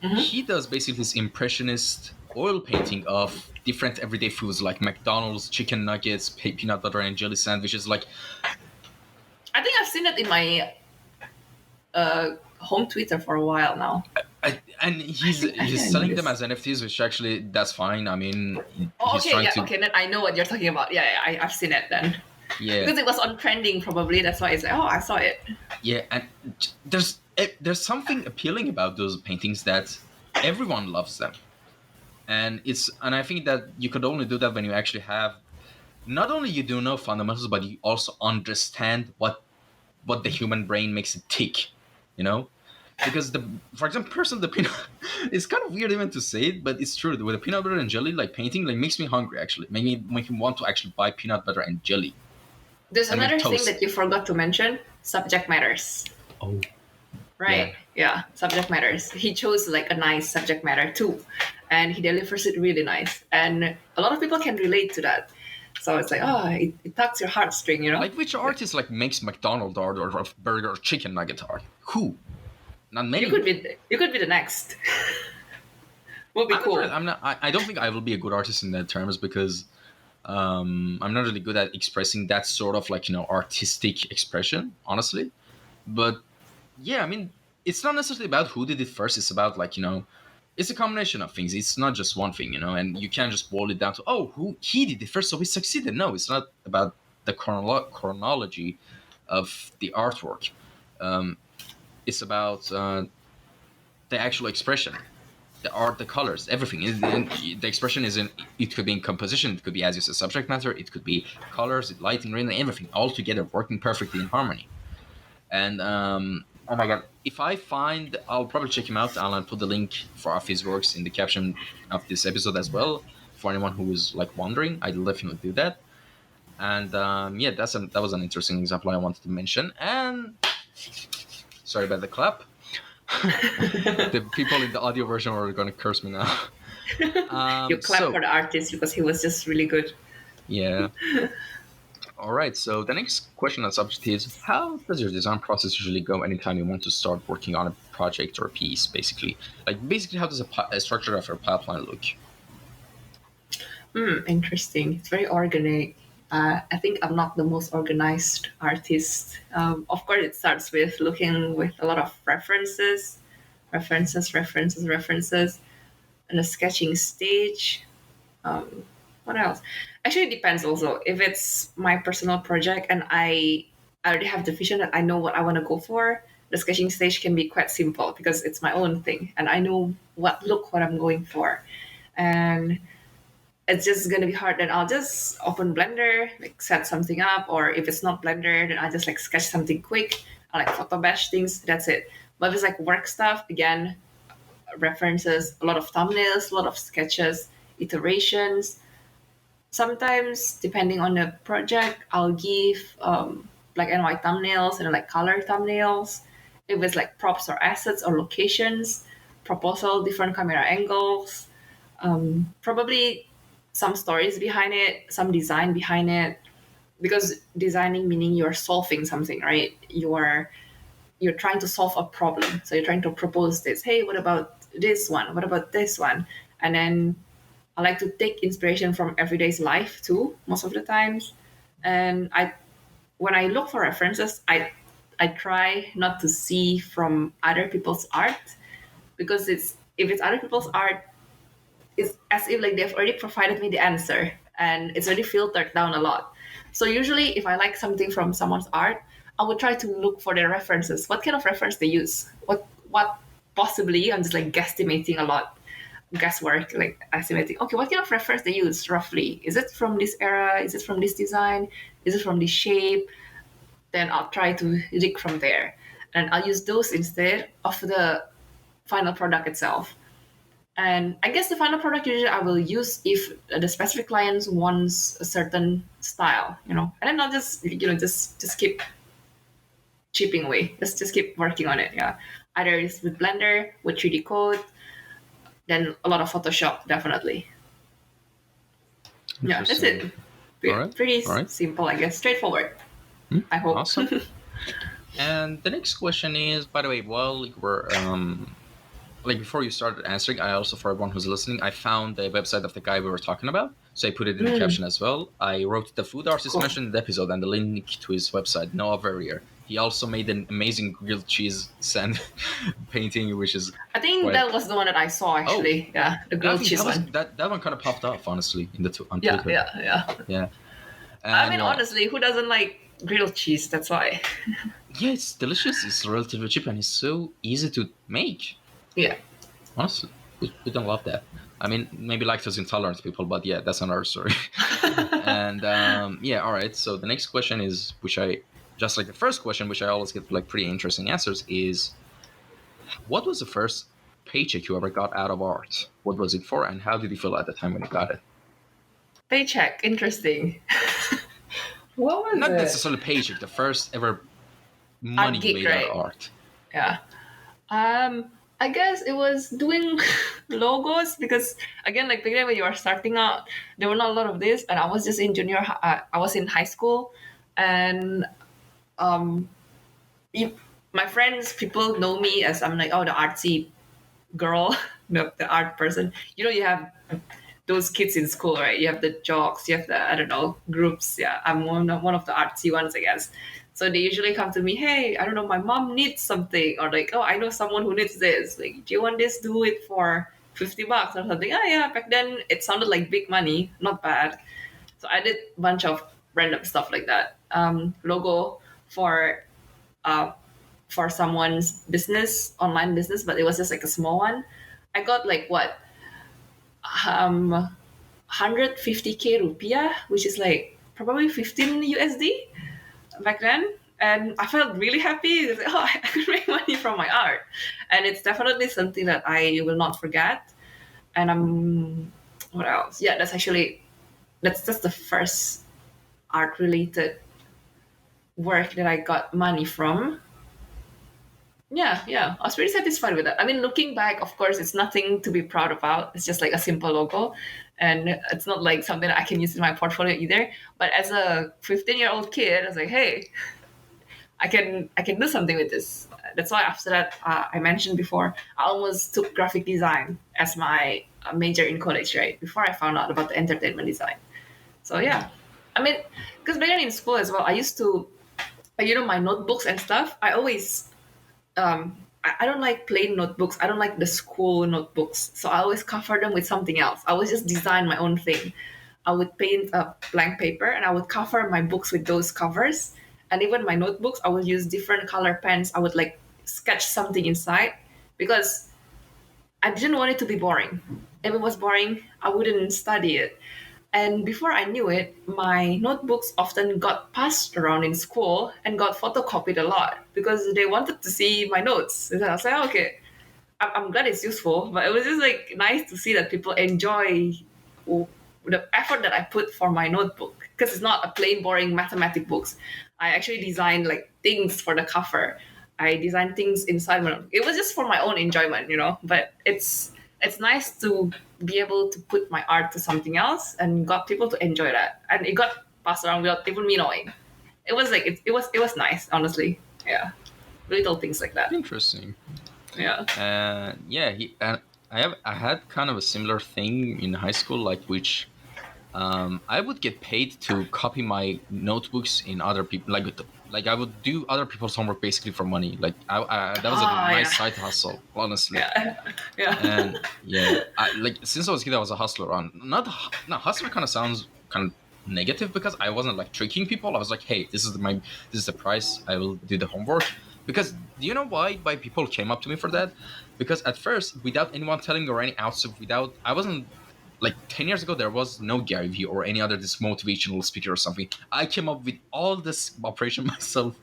he does basically this impressionist oil painting of different everyday foods like McDonald's chicken nuggets, peanut butter and jelly sandwiches. Like, I think I've seen it in my home Twitter for a while now. and I think I he's selling them noticed. as NFTs, which actually that's fine. I mean, Oh, he's okay, trying yeah, to okay, then I know what you're talking about. Yeah, I've seen it then. yeah. Because it was on trending, probably. That's why it's like, oh, I saw it. Yeah, and there's something appealing about those paintings that everyone loves them, and I think that you could only do that when you actually have not only you do know fundamentals, but you also understand what the human brain makes it tick, you know. Because for example, personally, the peanut it's kind of weird even to say it, but it's true. With the peanut butter and jelly, like painting, like makes me hungry. Actually, make me want to actually buy peanut butter and jelly There's and make another thing toast. that you forgot to mention, subject matters. Oh, yeah. Right? Yeah, subject matters. He chose like a nice subject matter too, and he delivers it really nice. And a lot of people can relate to that. So it's like, it tugs your heartstring, you know? Like which artist like makes McDonald's art or burger or chicken nugget art? Who? Not many. You could be the next. Would be cool. I'm not. I don't think I will be a good artist in that terms because I'm not really good at expressing that sort of like artistic expression, honestly. But yeah, I mean, it's not necessarily about who did it first. It's about like it's a combination of things. It's not just one thing, and you can't just boil it down to who he did it first, so he succeeded. No, it's not about the chronology of the artwork. Um, it's about the actual expression, the art, the colors, everything. The expression is in. It could be in composition. It could be, as you said, subject matter. It could be colors, lighting, rendering, everything all together working perfectly in harmony. And oh my god, if I I'll probably check him out. I'll put the link of his works in the caption of this episode as well. for anyone who is like wondering, I'd definitely do that. And yeah, that was an interesting example I wanted to mention. And sorry about the clap. The people in the audio version are going to curse me now. You clap for the artist because he was just really good. Yeah. All right. So the next question on the subject is: how does your design process usually go anytime you want to start working on a project or a piece? Basically, how does a structure of your pipeline look? Interesting. It's very organic. I think I'm not the most organized artist. Of course, it starts with looking with a lot of references, and a sketching stage. What else? Actually, it depends also. If it's my personal project and I already have the vision that I know what I want to go for, the sketching stage can be quite simple because it's my own thing and I know what I'm going for. And it's just gonna be hard. Then I'll just open Blender, like set something up, or if it's not Blender, then I just like sketch something quick. I like photo bash things. That's it. But if it's like work stuff, again, references, a lot of thumbnails, a lot of sketches, iterations. Sometimes, depending on the project, I'll give black and white thumbnails and like color thumbnails. If it's like props or assets or locations, proposal, different camera angles, probably some stories behind it, some design behind it. Because designing meaning you're solving something, right? You're trying to solve a problem. So you're trying to propose this. Hey, what about this one? What about this one? And then I like to take inspiration from everyday's life too, most of the times. And when I look for references, I try not to see from other people's art because if it's other people's art, it's as if like they've already provided me the answer and it's already filtered down a lot. So usually if I like something from someone's art, I would try to look for their references. What kind of reference they use? What possibly I'm just like guesstimating a lot. Guesswork, like estimating, okay, what kind of reference they use roughly? Is it from this era? Is it from this design? Is it from this shape? Then I'll try to dig from there. And I'll use those instead of the final product itself. And I guess the final product usually I will use if the specific client wants a certain style, and then I'll just keep chipping away. Just keep working on it. Yeah. Either it's with Blender, with 3D code, then a lot of Photoshop, definitely. Yeah, that's it. Pretty simple, I guess. Straightforward. I hope. Awesome. And the next question is, by the way, while we're before you started answering, I also, for everyone who's listening, I found the website of the guy we were talking about. So I put it in the caption as well. I wrote the food artist mentioned in the episode and the link to his website, Noah Verrier. He also made an amazing grilled cheese sand painting, which is... I think that was the one that I saw, actually. Yeah, the grilled cheese one. That one kind of popped off, honestly, on Twitter. Yeah. And, I mean, honestly, who doesn't like grilled cheese? That's why. Yeah, it's delicious. It's relatively cheap and it's so easy to make. Yeah. Honestly, we don't love that. I mean, maybe lactose intolerant people, but yeah, that's another story. And yeah, all right. So the next question is, which I... just like the first question, which I always get like pretty interesting answers, is what was the first paycheck you ever got out of art? What was it for, and how did you feel at the time when you got it? Paycheck, interesting. What was Not it? necessarily paycheck, the first ever money you made out of art. Yeah. I guess it was doing logos because, again, like back then when you were starting out, there were not a lot of this, and I was just in I was in high school, and my friends, people know me as I'm like, the artsy girl, the art person. You have those kids in school, right? You have the jocks, you have the, I don't know, groups. Yeah, I'm one of the artsy ones, I guess. So they usually come to me, hey, I don't know, my mom needs something, or like, I know someone who needs this. Like, do you want this? Do it for $50 or something. Oh yeah, back then it sounded like big money, not bad. So I did a bunch of random stuff like that. Logo for someone's business, online business, but it was just like a small one. I got like 150k rupiah, which is like probably 15 USD back then. And I felt really happy. Like, I could make money from my art. And it's definitely something that I will not forget. And What else? Yeah, that's the first art related work that I got money from. Yeah, I was pretty satisfied with that. I mean, looking back, of course, it's nothing to be proud about. It's just like a simple logo, and it's not like something that I can use in my portfolio either. But as a 15-year-old kid, I was like, hey, I can do something with this. That's why after that, I mentioned before, I almost took graphic design as my major in college, right? Before I found out about the entertainment design. So yeah, I mean, because back then in school as well, I used to, my notebooks and stuff. I always I don't like plain notebooks. I don't like the school notebooks. So I always cover them with something else. I would just design my own thing. I would paint a blank paper and I would cover my books with those covers. And even my notebooks, I would use different color pens. I would like sketch something inside because I didn't want it to be boring. If it was boring, I wouldn't study it. And before I knew it, my notebooks often got passed around in school and got photocopied a lot because they wanted to see my notes. And I was like, okay, I'm glad it's useful, but it was just like nice to see that people enjoy the effort that I put for my notebook because it's not a plain boring mathematic books. I actually designed like things for the cover. I designed things inside my notebook. It was just for my own enjoyment, but it's nice to be able to put my art to something else and got people to enjoy that. And it got passed around without even me knowing. It was like it was nice, honestly. Yeah. Little things like that. Interesting. Yeah. Yeah, I had kind of a similar thing in high school, like which I would get paid to copy my notebooks in other people, like I would do other people's homework basically for money. Like that was a nice Yeah. side hustle, honestly. Yeah. Yeah. And yeah, like since I was a kid, I was a hustler. On not no hustler kind of sounds kind of negative because I wasn't like tricking people. I was like, hey, this is the price. I will do the homework. Because do you know why people came up to me for that? Because at first, without anyone telling or any outs of without, I wasn't like 10 years ago there was no Gary Vee or any other this motivational speaker or something. I came up with all this operation myself.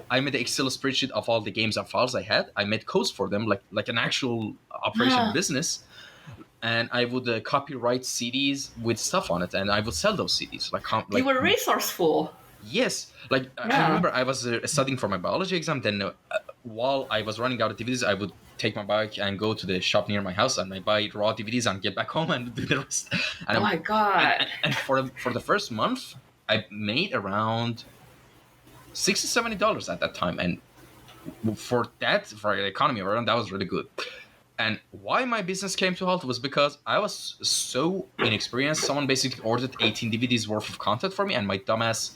I made the Excel spreadsheet of all the games and files I had. I made codes for them like an actual operation Yeah. business, and I would copyright CDs with stuff on it, and I would sell those CDs You were resourceful. yes, like I Yeah. remember I was studying for my biology exam. Then while I was running out of DVDs, I would take my bike and go to the shop near my house, and I buy raw DVDs and get back home and do the rest. And Oh my god. and for the first month, I made around $60-$70 at that time, and for the economy around that was really good. And why my business came to halt was because I was so inexperienced. Someone basically ordered 18 DVDs worth of content for me, and my dumbass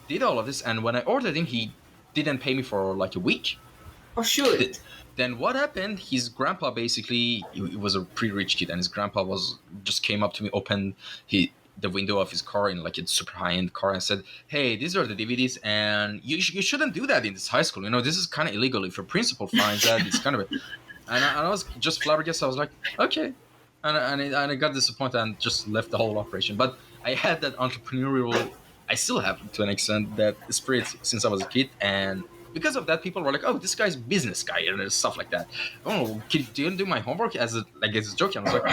did all of this. And when I ordered him, he didn't pay me for like a week. Oh shoot. Then what happened? His grandpa basically, he was a pretty rich kid, and his grandpa just came up to me, opened the window of his car in like a super high end car, and said, "Hey, these are the DVDs, and you shouldn't do that in this high school. This is kind of illegal. If your principal finds that, it's kind of." And I was just flabbergasted. I was like, "Okay," and I got disappointed and just left the whole operation. But I had that entrepreneurial. I still have to an extent that spirit since I was a kid, and because of that, people were like, "Oh, this guy's a business guy," and stuff like that. Oh, do you do my homework as a joke? And I was like,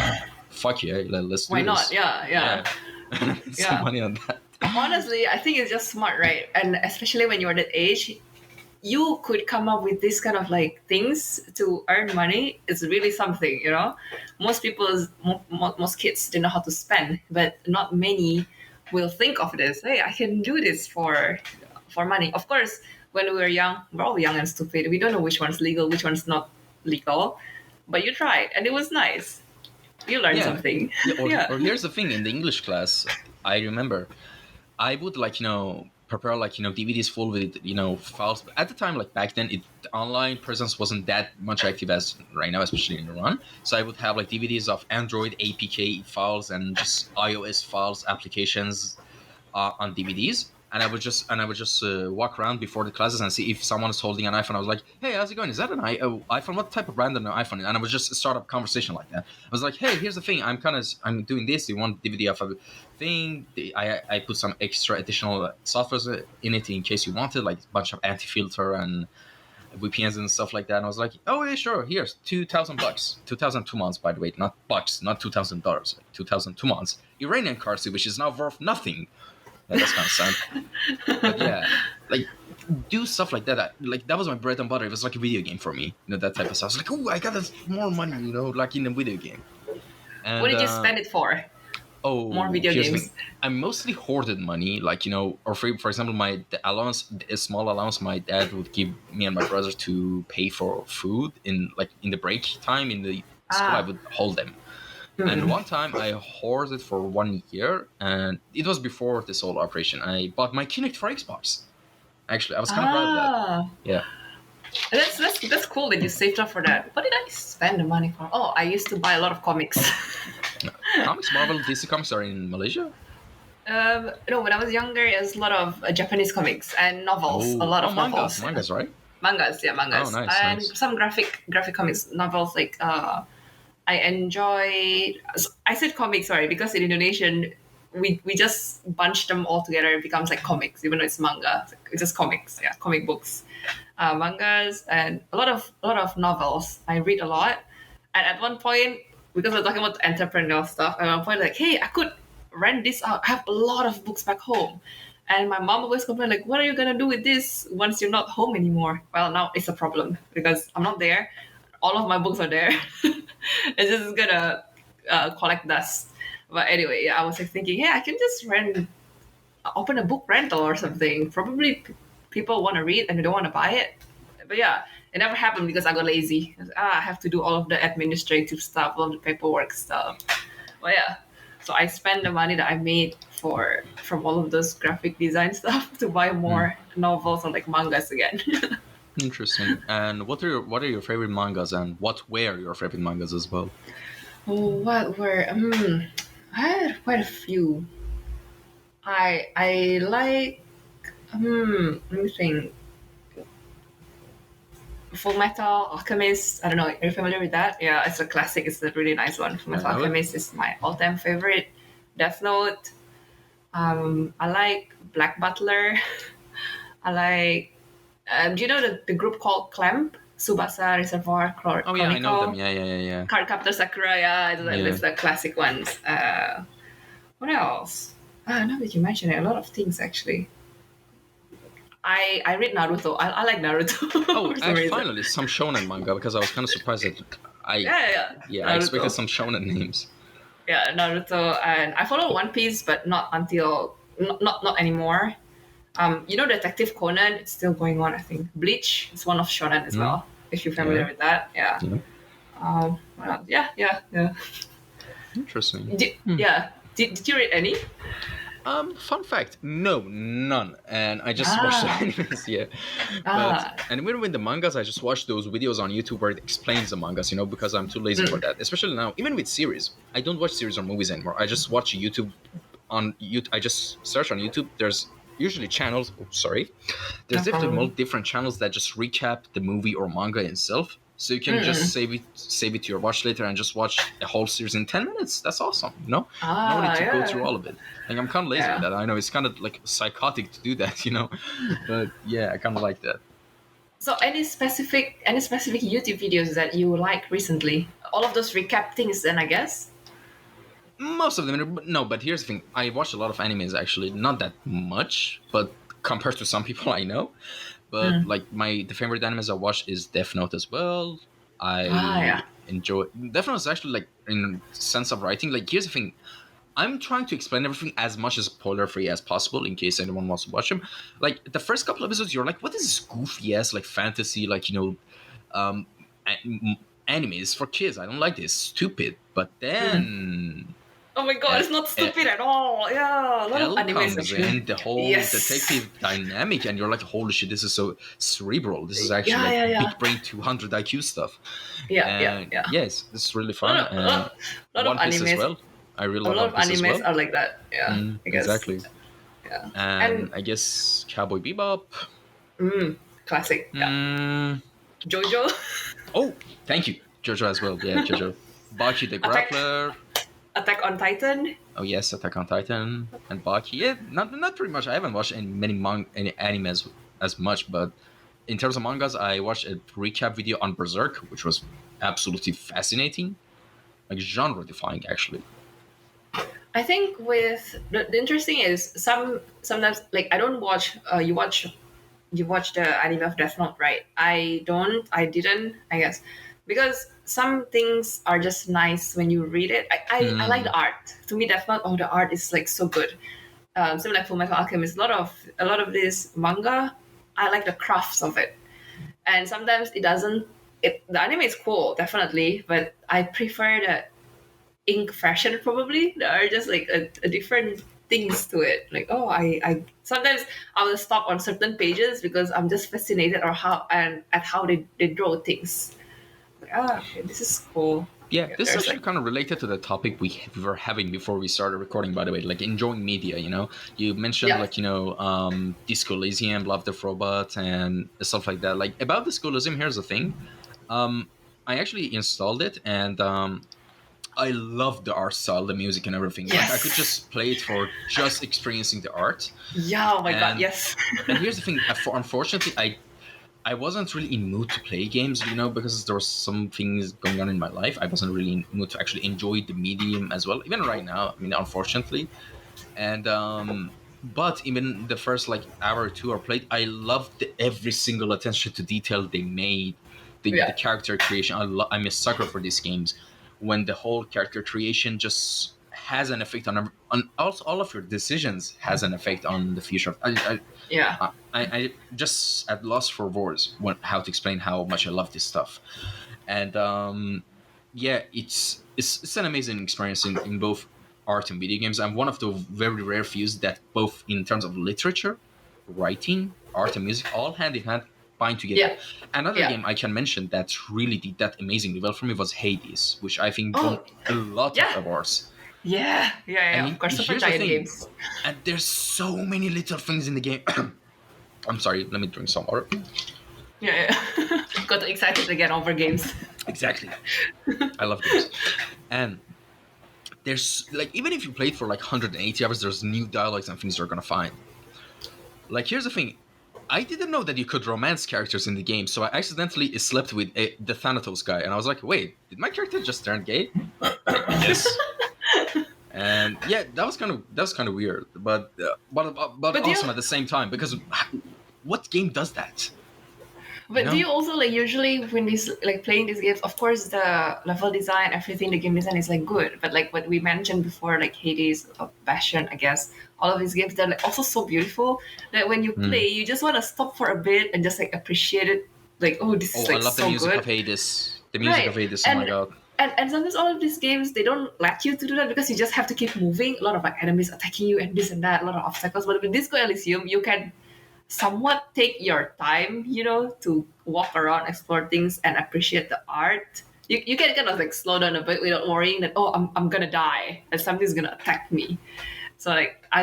"Fuck yeah, let's do Why this." not? Yeah. Some Yeah. money on that. Honestly, I think it's just smart, right? And especially when you're that age, you could come up with this kind of like things to earn money. It's really something, Most most kids don't know how to spend, but not many will think of this. Hey, I can do this for money. Of course, when we were young, we're all young and stupid. We don't know which one's legal, which one's not legal. But you tried, and it was nice. You learned Yeah. something. Yeah, Yeah. or here's the thing: in the English class, I remember I would prepare DVDs full with files. But at the time, like back then, the online presence wasn't that much active as right now, especially in Iran. So I would have like DVDs of Android APK files and just iOS files applications on DVDs. And I would just walk around before the classes and see if someone is holding an iPhone. I was like, "Hey, how's it going? Is that an iPhone? What type of brand an iPhone?" And I would just start a conversation like that. I was like, "Hey, here's the thing. I'm doing this. Do you want DVD of a thing? I put some extra additional software in it in case you wanted, like a bunch of anti-filter and VPNs and stuff like that. And I was like, oh yeah, sure, here's $2,000, 2002 months, by the way, not bucks, not $2,000, like 2002 months Iranian currency, which is now worth nothing. Yeah, that's kind of sad. But yeah, like do stuff like that. Like that was my bread and butter. It was like a video game for me, that type of stuff. I was like, oh, I got this more money, like in a video game. And, what did you spend it for? Oh, More video here's the games. thing. I mostly hoarded money, like or for example, a small allowance my dad would give me and my brother to pay for food in the break time in the school. I would hold them. And one time I hoarded for 1 year, and it was before this whole operation. I bought my Kinect for Xbox. Actually, I was kind of proud of that. Yeah. That's cool that you saved up for that. What did I spend the money for? Oh, I used to buy a lot of comics. Comics, Marvel, DC comics are in Malaysia? No, when I was younger, it was a lot of Japanese comics and novels. A lot of novels. Mangas, right? Mangas. Oh, nice, and nice. some graphic comics novels. Like I enjoy. I said comics, sorry, because in Indonesian we just bunch them all together. It becomes like comics, even though it's manga. It's just comics. Yeah, comic books, mangas, and a lot of novels. I read a lot, and at one point, because we're talking about entrepreneurial stuff, at one point, like, hey, I could rent this out. I have a lot of books back home. And my mom always complained, like, what are you going to do with this once you're not home anymore? Well, now it's a problem because I'm not there. All of my books are there. It's just going to collect dust. But anyway, yeah, I was like thinking, hey, I can just open a book rental or something. Probably people want to read and they don't want to buy it. But yeah, it never happened because I got lazy. I have to do all of the administrative stuff, all of the paperwork stuff. But yeah. So I spend the money that I made from all of those graphic design stuff to buy more novels or like mangas again. Interesting. And what are your favorite mangas, and what were your favorite mangas as well? Oh, what were? I had quite a few. I like. Let me think. Full Metal Alchemist. I don't know. Are you familiar with that? Yeah, it's a classic. It's a really nice one. Full Metal Alchemist is my all-time favorite. Death Note. I like Black Butler. I like. Do you know the group called Clamp? Tsubasa Reservoir Chronicle. Oh yeah, I know them. Yeah. Cardcaptor Sakura. Yeah, it's the classic ones. What else? Now that you mention it, a lot of things actually. I read Naruto. I like Naruto. Oh, finally some shonen manga, because I was kind of surprised that I expected some shonen names. Yeah, Naruto, and I follow One Piece, but not anymore. Detective Conan, it's still going on, I think. Bleach is one of shonen as well, if you're familiar with that. Yeah. Yeah. Interesting. Did you read any? Fun fact, no, none. And I just watched the animes, yeah. And even with the mangas, I just watch those videos on YouTube where it explains the mangas, because I'm too lazy for that. Especially now, even with series. I don't watch series or movies anymore. I just watch YouTube I just search on YouTube. There's usually channels, There's definitely different channels that just recap the movie or manga itself. So you can just save it to your watch later and just watch a whole series in 10 minutes. That's awesome, no need to go through all of it. Like, I'm kind of lazy with that. I know it's kind of like psychotic to do that, but yeah, I kind of like that. So any specific YouTube videos that you like recently? All of those recap things then, I guess? Most of them, no, but here's the thing. I watch a lot of animes, actually. Not that much, but compared to some people I know. But like the favorite animes I watch is Death Note as well. I enjoy Death Note is actually, like, in sense of writing. Like, here's the thing. I'm trying to explain everything as much as spoiler free as possible in case anyone wants to watch them. Like, the first couple episodes, you're like, what is this goofy ass, like, fantasy, like, animes for kids? I don't like this. Stupid. But then. Oh my god, it's not stupid at all. Yeah, a lot of animes comes in, the whole detective dynamic, and you're like, holy shit, this is so cerebral. This is actually big brain 200 IQ stuff. Yeah. Yes, this is really fun. A lot of Piece animes as well. I really love a lot of One Piece animes as well. are like that. Yeah, I guess. Exactly. Yeah. And I guess Cowboy Bebop. Classic. Yeah. JoJo. Oh, thank you. JoJo as well. Yeah, JoJo. Baki the Grappler. Attack on Titan. Oh yes, Attack on Titan and Baki. Yeah, not pretty much. I haven't watched any anime as much, but in terms of mangas, I watched a recap video on Berserk, which was absolutely fascinating, like genre defying actually. I think with the interesting is sometimes like I don't watch. You watch the anime of Death Note, right? I don't. I didn't. I guess because some things are just nice when you read it. I like Hmm. the art. To me, Death Note. Oh, the art is like so good. Same like Fullmetal Alchemist. A lot of this manga. I like the crafts of it, and sometimes it doesn't. The anime is cool, definitely, but I prefer the ink fashion probably. There are just like a different things to it. Like oh, I sometimes I will stop on certain pages because I'm just fascinated or how and at how they draw things. Like okay, this is cool. Yeah, Yeah, this is there's actually like kind of related to the topic we were having before we started recording. By the way, like enjoying media. You mentioned yeah like Disco Elysium, Love Death Robot, and stuff like that. Like about Disco Elysium, here's the thing. Um, I actually installed it, and I love the art style, the music, and everything. Like I could yes just play it for just experiencing the art. yeah oh my god And yes here's the thing. Unfortunately, I wasn't really in mood to play games, because there was some things going on in my life. I wasn't really in mood to actually enjoy the medium as well. Even right now, I mean, unfortunately. And but even the first like hour or two I played, I loved every single attention to detail they made. The yeah character creation. I'm a sucker for these games when the whole character creation just has an effect on also all of your decisions has an effect on the future. yeah I just at loss for words how to explain how much I love this stuff. And yeah, it's an amazing experience in both art and video games. I'm one of the very rare few that both in terms of literature, writing, art, and music all hand in hand bind together. yeah Another yeah game I can mention that really did that amazingly well for me was Hades, which I think won oh a lot of yeah awards. yeah of And course super here's the giant thing, games and there's so many little things in the game. I'm sorry, let me drink some water. yeah got excited again over games Exactly. I love games. And there's like even if you played for like 180 hours, there's new dialogues and things you're gonna find. Like here's the thing. I didn't know that you could romance characters in the game, so I accidentally slept with the Thanatos guy, and I was like, "Wait, did my character just turn gay?" Yes, and yeah, that was kind of weird, but but do you awesome at the same time because what game does that? You But do know? you also like usually when we like playing these games? Of course, the level design, everything, the game design is like good. But like what we mentioned before, like Hades, Bastion, I guess, all of these games they're like also so beautiful that when you Mm. play, you just want to stop for a bit and just like appreciate it. Like, oh, this is Oh, I like love the so music good, of Hades. The music of right? Hades. Oh my And god. and sometimes all of these games they don't let you to do that because you just have to keep moving. A lot of like enemies attacking you and this and that, a lot of obstacles. But with Disco Elysium, you can somewhat take your time, to walk around, explore things, and appreciate the art. You can kind of like slow down a bit without worrying that, oh, I'm gonna die and something's gonna attack me. So like I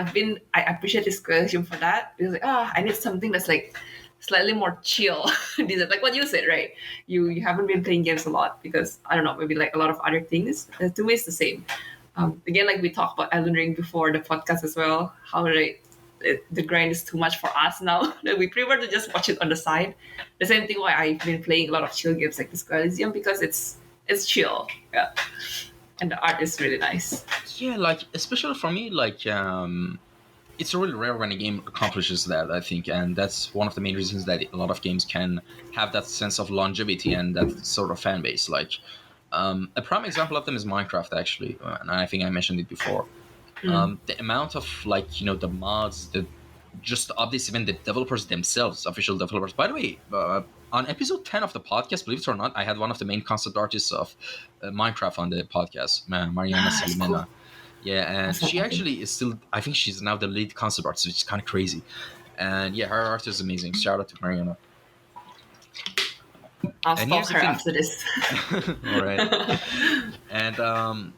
appreciate this question for that because like, I need something that's like slightly more chill. Like what you said, right? You haven't been playing games a lot because I don't know, maybe like a lot of other things. To me, it's the same. Again, like we talked about Elden Ring before the podcast as well. How like the grind is too much for us now that we prefer to just watch it on the side. The same thing why I've been playing a lot of chill games like this Elysium because it's chill, yeah, and the art is really nice. Yeah, like especially for me, like it's really rare when a game accomplishes that, I think, and that's one of the main reasons that a lot of games can have that sense of longevity and that sort of fan base. Like a prime example of them is Minecraft, actually, and I think I mentioned it before. The amount of like the mods, the just the updates, even the developers themselves, official developers. By the way, on episode 10 of the podcast, believe it or not, I had one of the main concept artists of Minecraft on the podcast, Mariana Ah, it's cool. Salimena. Yeah, and Awesome. she Okay. actually is still, I think she's now the lead concept artist, which is kind of crazy. And yeah, her art is amazing. Shout out to Mariana. I'll And stalk here's the her thing. after this. All right. And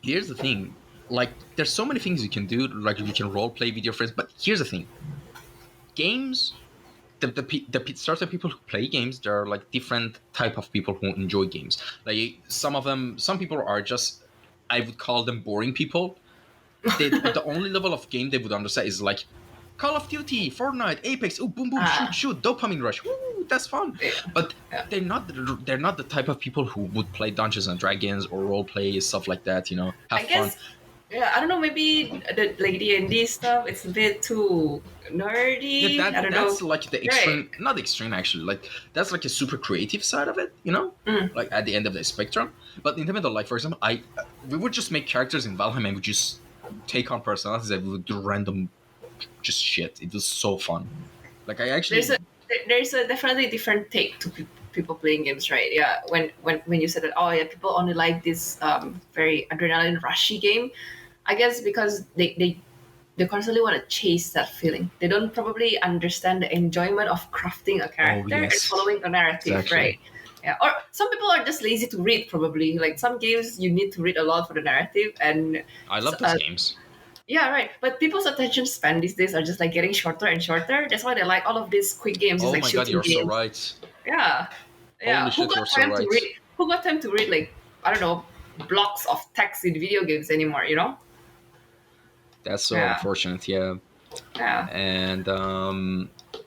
here's the thing. Like, there's so many things you can do. Like, you can role play with your friends. But here's the thing. Games, the sort of people who play games, there are like different type of people who enjoy games. Like some people are just, I would call them boring people. The only level of game they would understand is like Call of Duty, Fortnite, Apex, oh boom boom, shoot shoot, dopamine rush, woo, that's fun. Yeah. But Yeah. they're not the type of people who would play Dungeons and Dragons or role play stuff like that. You know, have I fun. guess, yeah, I don't know, maybe the like D&D stuff, it's a bit too nerdy. Yeah, I don't that's know. like the Right. extreme, not extreme actually. Like that's like a super creative side of it, you know, Mm. like at the end of the spectrum. But in the middle, like for example, we would just make characters in Valheim and we just take on personalities and we would do random just shit. It was so fun. Like I actually, There's a definitely different take to people playing games, right? Yeah, when you said that, oh yeah, people only like this very adrenaline rushy game. I guess because they constantly want to chase that feeling. They don't probably understand the enjoyment of crafting a character and yes. following a narrative, Exactly. right? Yeah, or some people are just lazy to read. Probably like some games you need to read a lot for the narrative, and I love those games. yeah, right. But people's attention span these days are just like getting shorter and shorter. That's why they like all of these quick games, just Oh like my god, shooting you're so games. right. Yeah, yeah. Holy shit, you're so time right. to read? Who got time to read like, I don't know, blocks of text in video games anymore? You know? That's so Yeah. unfortunate, yeah. Yeah. And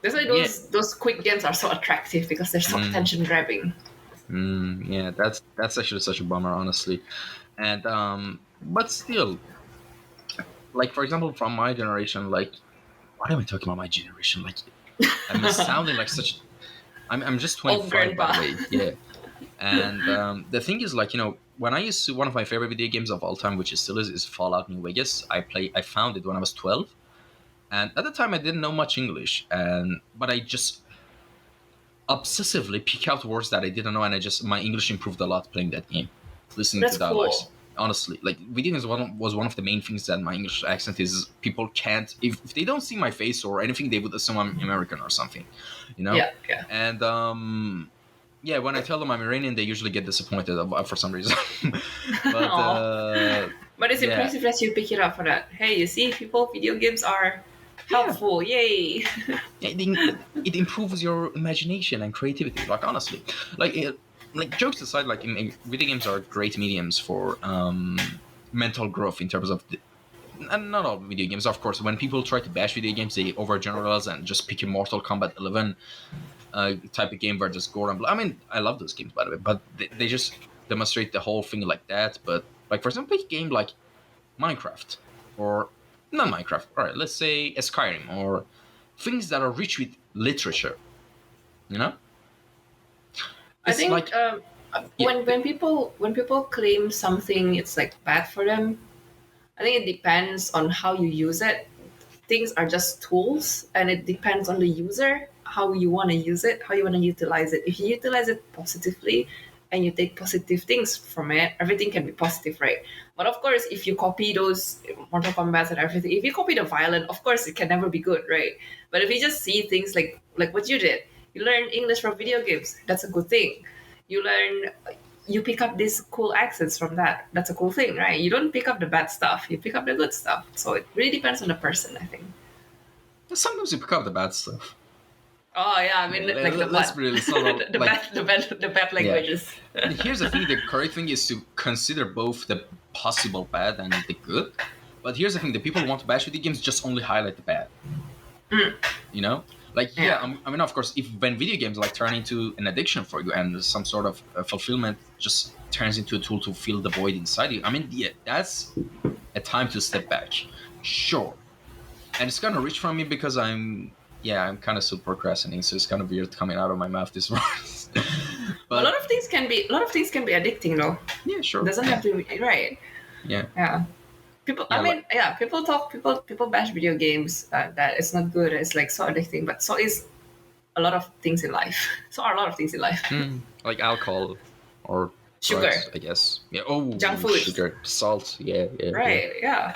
That's why those quick games are so attractive because they're so attention grabbing. yeah, that's actually such a bummer, honestly. And but still, like for example, from my generation, like why am I talking about my generation? Like I'm sounding like such. I'm just Old 25 by the way, grandpa. yeah. And the thing is, like when I used to one of my favorite video games of all time, which is still is Fallout New Vegas. I found it when I was 12, and at the time I didn't know much English, but I just obsessively pick out words that I didn't know, and my English improved a lot playing that game, listening That's to dialogues. cool. Honestly, like video games was one of the main things that my English accent is. People can't if they don't see my face or anything, they would assume I'm American or something, you know. Yeah, yeah. And yeah, when I tell them I'm Iranian, they usually get disappointed for some reason. But But it's yeah. impressive that you pick it up for that. Hey, you see, people, video games are helpful. Yay! it improves your imagination and creativity. Like honestly, like jokes aside, like video games are great mediums for mental growth in terms of. And not all video games, of course. When people try to bash video games, they overgeneralize and just pick a Mortal Kombat 11 type of game where just gore and blood. I mean, I love those games by the way, but they just demonstrate the whole thing like that. But like for example, a game like Minecraft or not Minecraft. All right, let's say a Skyrim or things that are rich with literature. You know, I it's think like when people claim something it's like bad for them, I think it depends on how you use it. Things are just tools, and it depends on the user how you want to use it, how you want to utilize it. If you utilize it positively and you take positive things from it, everything can be positive, right? But of course, if you copy those Mortal Kombat and everything, if you copy the violent, of course it can never be good, right? But if you just see things like what you did, you learn English from video games, that's a good thing. You pick up these cool accents from that. That's a cool thing, right? You don't pick up the bad stuff, you pick up the good stuff. So it really depends on the person, I think. sometimes you pick up the bad stuff. Oh yeah, I mean like the Let's bad, be real, it's not all, like, the bad languages. Here's the thing: the correct thing is to consider both the possible bad and the good. But here's the thing: the people who want to bash video games just only highlight the bad. You know, like I mean, of course, if when video games like turn into an addiction for you and some sort of fulfillment just turns into a tool to fill the void inside you, I mean, yeah, that's a time to step back, sure. And it's kind of rich from me because I'm kind of still procrastinating, so it's kind of weird coming out of my mouth this words. But a lot of things can be addicting though. yeah, sure. It doesn't have to be right. Yeah. Yeah. People. Yeah, I mean, people bash video games that it's not good. It's like so addicting, but so is a lot of things in life. So are a lot of things in life. Like alcohol or Sugar. drugs, I guess. Yeah. Oh, Junk food. Sugar, salt. Yeah. Right. Yeah.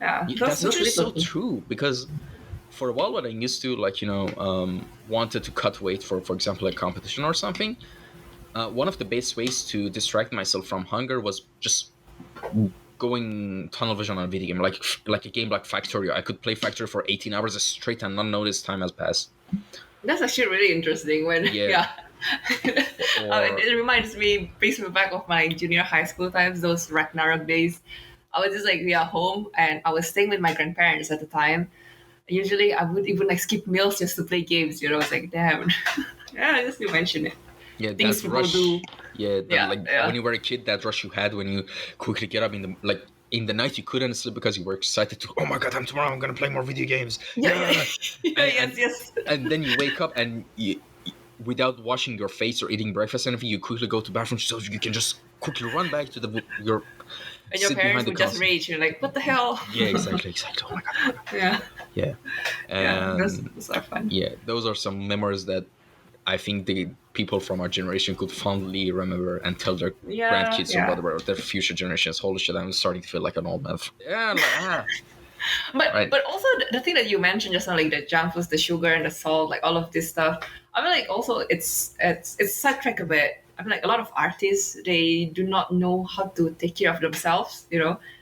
Yeah. That's actually so little- true because for a while, when I used to wanted to cut weight for example, a competition or something, one of the best ways to distract myself from hunger was just going tunnel vision on a video game, like a game like Factorio. I could play Factorio for 18 hours straight and not notice time has passed. That's actually really interesting. When I mean, it reminds me, brings me back of my junior high school times, those Ragnarok days. I was just like home, and I was staying with my grandparents at the time. Usually I would even like skip meals just to play games. It's like damn. Yeah, just you mention it. Yeah, Things that people rush. do. Yeah, that Yeah, like yeah. when you were a kid, that rush you had when you quickly get up in the like in the night you couldn't sleep because you were excited to. Oh my god! Tomorrow I'm gonna play more video games. Yeah, yeah, Yeah, yeah, and yes, and, yes. and then you wake up and without washing your face or eating breakfast or anything, you quickly go to bathroom so you can just quickly run back to your And your sit parents behind the would just console. rage. You're like, what the hell? Yeah, exactly. Oh my god. Oh my god. Yeah, Yeah, yeah. Those, and those are fun. yeah, those are some memories that I think the people from our generation could fondly remember and tell their Yeah, grandkids or yeah. whatever, or their future generations. Holy shit, I'm starting to feel like an old man. Yeah, like, But right. but also the thing that you mentioned just now, like the junk foods, the sugar and the salt, like all of this stuff. I mean, like also it's sidetrack a bit. I mean, like a lot of artists, they do not know how to take care of themselves.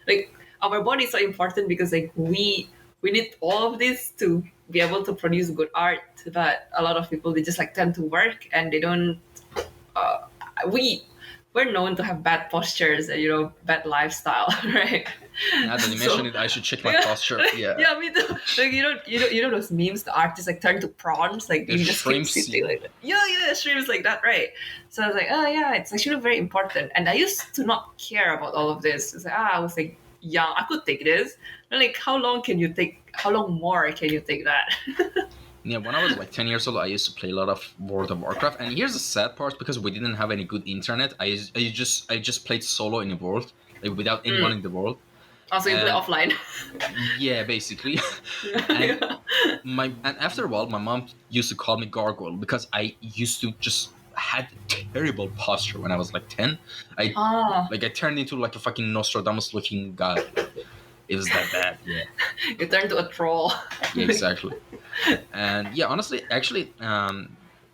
Like our body is so important because like we need all of this to be able to produce good art. But a lot of people, they just like tend to work and they don't. Uh, we we're known to have bad postures and bad lifestyle, right? Now that you So mention it, I should check my yeah, posture. Yeah. yeah, me too. Like you know those memes, the artists like turn to prawns, like The you just keep shrimps. sitting like that. Yeah, streams like that, right? So I was like, oh yeah, it's actually very important. And I used to not care about all of this. It's like I was like young, I could take this. And like how long more can you take that? Yeah, when I was like 10 years old, I used to play a lot of World of Warcraft. And here's the sad part, because we didn't have any good internet, I just played solo in the world, like without anyone in the world. Also, you play And offline. yeah, basically. and Yeah. and after a while, my mom used to call me Gargoyle because I used to just had terrible posture when I was like 10. I turned into like a fucking Nostradamus looking guy. It was that bad. Yeah. You turn to a troll. Yeah, exactly. And yeah, honestly, actually,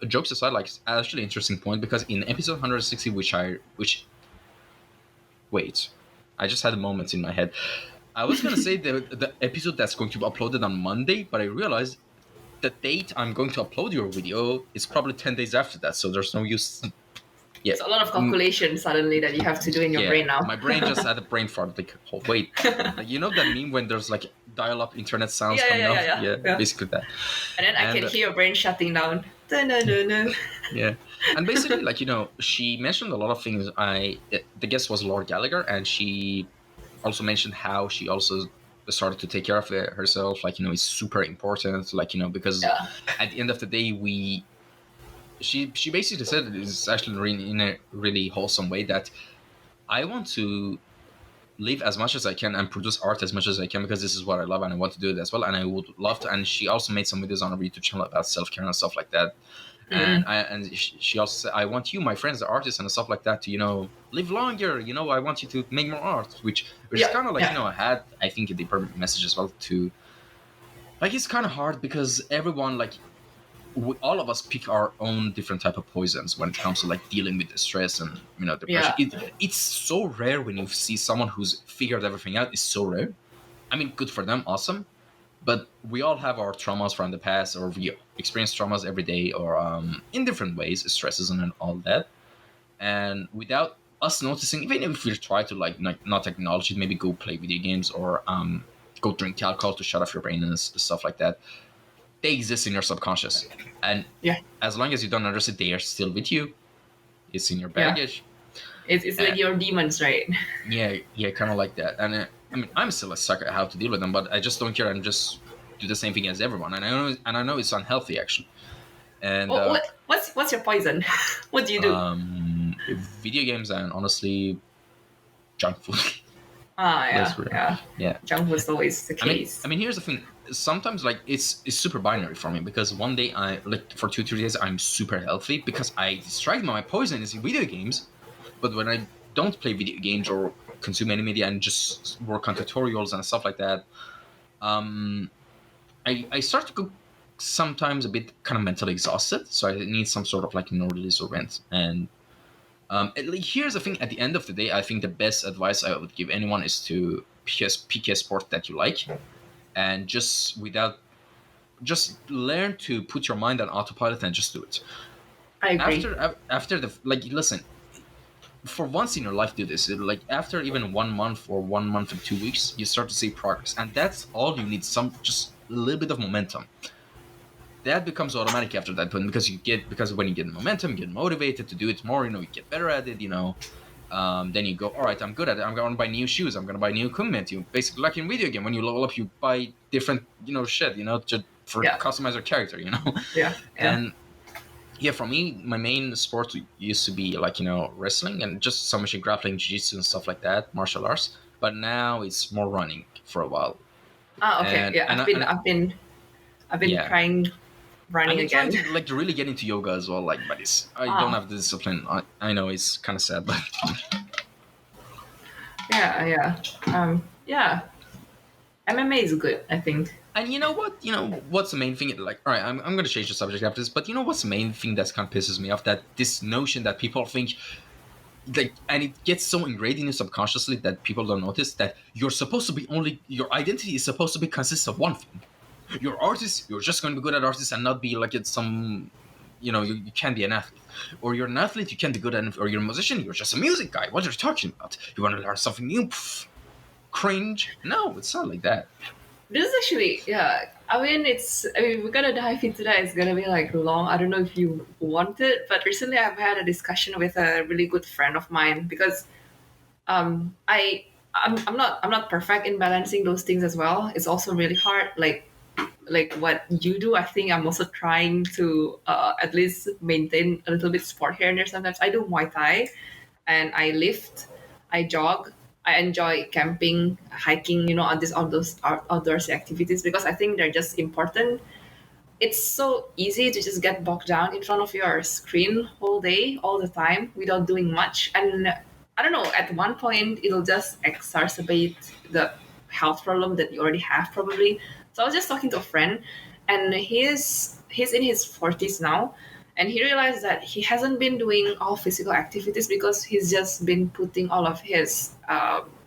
jokes aside, like it's actually an interesting point, because in episode 160, which wait, I just had a moment in my head. I was gonna say the episode that's going to be uploaded on Monday, but I realized the date I'm going to upload your video is probably 10 days after that, so there's no use. Yeah. It's a lot of calculation suddenly that you have to do in your brain now. My brain just had a brain fart. Like, oh, wait, like, you know that meme when there's like dial-up internet sounds coming out? Yeah, basically that. And then I can hear your brain shutting down. Dun-dun-dun-dun. Yeah, and basically, like, she mentioned a lot of things. The guest was Laura Gallagher, and she also mentioned how she also started to take care of herself. Like, it's super important. Like, because at the end of the day, she basically said it's actually in a really wholesome way that I want to live as much as I can and produce art as much as I can, because this is what I love and I want to do it as well, and I would love to. And she also made some videos on her YouTube channel about self-care and stuff like that. And she also said, I want you, my friends, the artists and stuff like that, to live longer. I want you to make more art, which is kind of like I had, I think, a deeper message as well. To like, it's kind of hard because everyone, like, all of us pick our own different type of poisons when it comes to like dealing with the stress and depression. It's so rare when you see someone who's figured everything out. It's so rare. I mean, good for them, awesome. But we all have our traumas from the past, or we experience traumas every day, or in different ways, stresses and all that. And without us noticing, even if we try to like not acknowledge it, maybe go play video games or go drink alcohol to shut off your brain and stuff like that, they exist in your subconscious. And as long as you don't notice it, they are still with you. It's in your baggage. It's like your demons, right? Yeah, kind of like that. And I mean, I'm still a sucker at how to deal with them, but I just don't care and just do the same thing as everyone. And I know it's unhealthy, actually. And what's your poison? What do you do? Video games and honestly, junk food. Yeah. Junk food is always the case. I mean, here's the thing. Sometimes like it's super binary for me, because one day I like for 2-3 days I'm super healthy because I distract my poison is in video games, but when I don't play video games or consume any media and just work on tutorials and stuff like that, I start to go sometimes a bit kind of mentally exhausted, so I need some sort of like release or rent. And here's the thing: at the end of the day, I think the best advice I would give anyone is to pick a sport that you like, and just learn to put your mind on autopilot and just do it. I agree. After listen, for once in your life, do this. Like after even 1 month or 1 month and 2 weeks, you start to see progress, and that's all you need. Just little bit of momentum. That becomes automatic after that point, because when you get momentum, you get motivated to do it more. You get better at it. Then you go, all right, I'm good at it. I'm going to buy new shoes. I'm going to buy new equipment. You basically, like in video game, when you level up, you buy different shit. Just for Yeah. customize your character. Yeah. And yeah, for me, my main sport used to be like wrestling and just submission grappling, jiu-jitsu and stuff like that, martial arts. But now it's more running for a while. Okay. And Yeah. and, I've and been yeah. trying running I've been trying again. to really get into yoga as well, but I don't have the discipline. I know it's kind of sad, but Yeah. Yeah. MMA is good, I think. and you know what? What's the main thing? Like, all right, I'm going to change the subject after this, but what's the main thing that kind of pisses me off? That this notion that people think, and it gets so ingrained in you subconsciously that people don't notice that you're supposed to be your identity is supposed to be consist of one thing. You're artist. You're just going to be good at artists and not be like it's some. You can't be an athlete, or you're an athlete. You can't be good at, or you're a musician. You're just a music guy. What are you talking about? You want to learn something new? Pff, cringe. No, it's not like that. This is actually, yeah. We're gonna dive into that. It's gonna be like long. I don't know if you want it, but recently I've had a discussion with a really good friend of mine because I'm not perfect in balancing those things as well. It's also really hard. Like what you do, I think I'm also trying to at least maintain a little bit sport here and there. Sometimes I do Muay Thai, and I lift, I jog. I enjoy camping, hiking, on these outdoors activities because I think they're just important. It's so easy to just get bogged down in front of your screen all day, all the time, without doing much. And I don't know, at one point, it'll just exacerbate the health problem that you already have, probably. So I was just talking to a friend, and he's in his 40s now, and he realized that he hasn't been doing all physical activities because he's just been putting all of his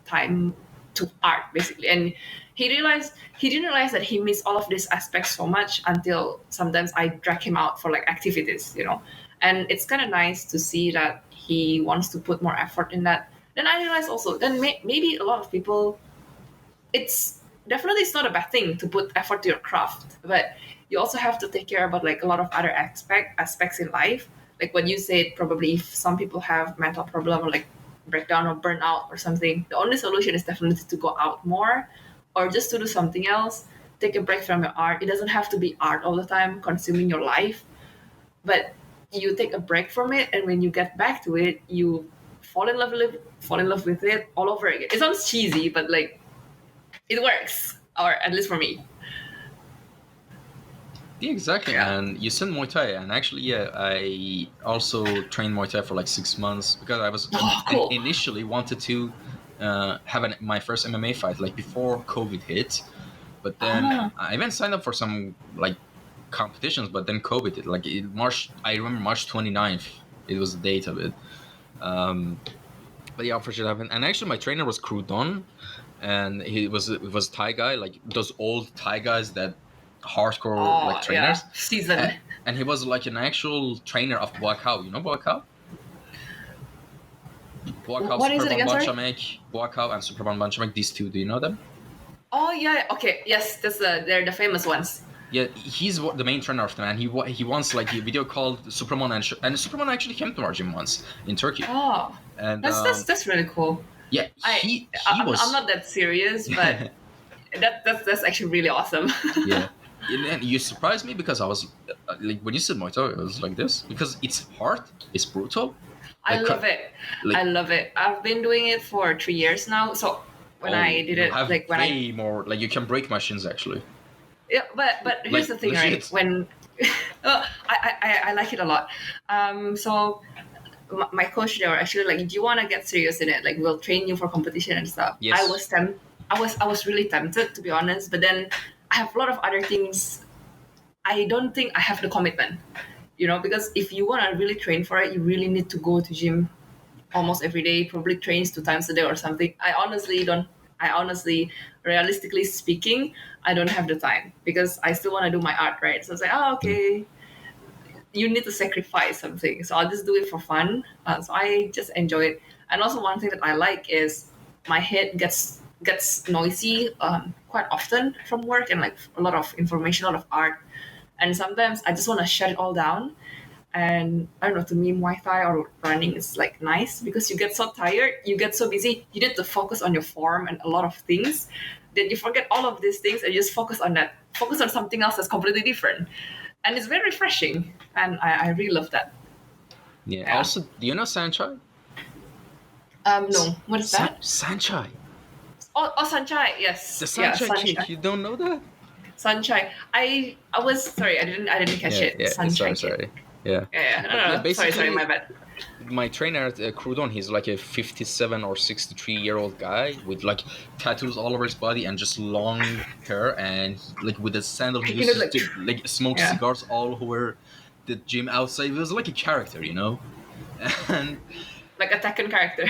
time to art, basically. And he didn't realize that he missed all of these aspects so much until sometimes I drag him out for like activities. And it's kind of nice to see that he wants to put more effort in that. Then I realized also, then maybe a lot of people, it's not a bad thing to put effort to your craft, but you also have to take care about like a lot of other aspects in life. Like what you said, probably if some people have mental problem or like breakdown or burnout or something, the only solution is definitely to go out more or just to do something else. Take a break from your art. It doesn't have to be art all the time consuming your life, but you take a break from it, and when you get back to it, you fall in love with it all over again. It sounds cheesy, but like it works, or at least for me. Yeah, exactly. Yeah. And you said Muay Thai, and actually, yeah, I also trained Muay Thai for like 6 months because I was Cool. initially wanted to have my first MMA fight like before COVID hit, but then I even signed up for some like competitions, but then COVID hit. Like I remember March 29th, it was the date of it. But yeah, unfortunately, happened. And actually, my trainer was Crudon, and it was a Thai guy, like those old Thai guys that hardcore like trainers. Yeah, season. And he was like an actual trainer of Boakau. You know Boakau? Boakau, What is it Superban again, sorry? Banchamek, Boakau and Superban Banchamek, these two, do you know them? Oh yeah, okay, yes, they're the famous ones. Yeah, he's the main trainer of them, and he once like a video called Superman, and Superman actually came to our gym once in Turkey. Oh, And that's really cool. yeah, I'm not that serious, but that's actually really awesome. Yeah. And you surprised me because I was like, when you said Muay Thai, it was like this because it's hard, it's brutal. I Like, love it. like- I love it. I've been doing it for 3 years now. So when I did you it, have like when I way more, like you can break my shins actually. yeah, but here's the thing, right? legit. When I like it a lot. So my coach, they were actually like, "Do you want to get serious in it? Like, we'll train you for competition and stuff." Yes. I was really tempted, to be honest, but then I have a lot of other things. I don't think I have the commitment, because if you want to really train for it, you really need to go to gym almost every day, probably trains 2 times a day or something. I honestly, realistically speaking, I don't have the time because I still want to do my art, right? So it's like, oh, okay, you need to sacrifice something. So I'll just do it for fun. So I just enjoy it. And also one thing that I like is my head gets gets noisy quite often from work, and like a lot of information, a lot of art. And sometimes I just want to shut it all down. And I don't know, to me, Muay Thai or running is like nice because you get so tired, you get so busy, you need to focus on your form and a lot of things. Then you forget all of these things and you just focus on that, focus on something else that's completely different. And it's very refreshing. And I really love that. Yeah. Yeah. Also, do you know Sanchai? No, what is that? Sanchai. Oh, Sanchai, yes. The Yeah, Sanchai cake. Sanchai. You don't know that? Sunshine. I was sorry. I didn't catch it. Yeah. Sunshine. Sorry. Yeah. Yeah. But yeah, No. basically, Sorry. My bad. my trainer at Crudon, he's like a 57 or 63-year-old guy with like tattoos all over his body and just long hair, and like with a sandal, he You know, used to like smoke yeah. cigars all over the gym outside. It was like a character, you know. And Like a Tekken character.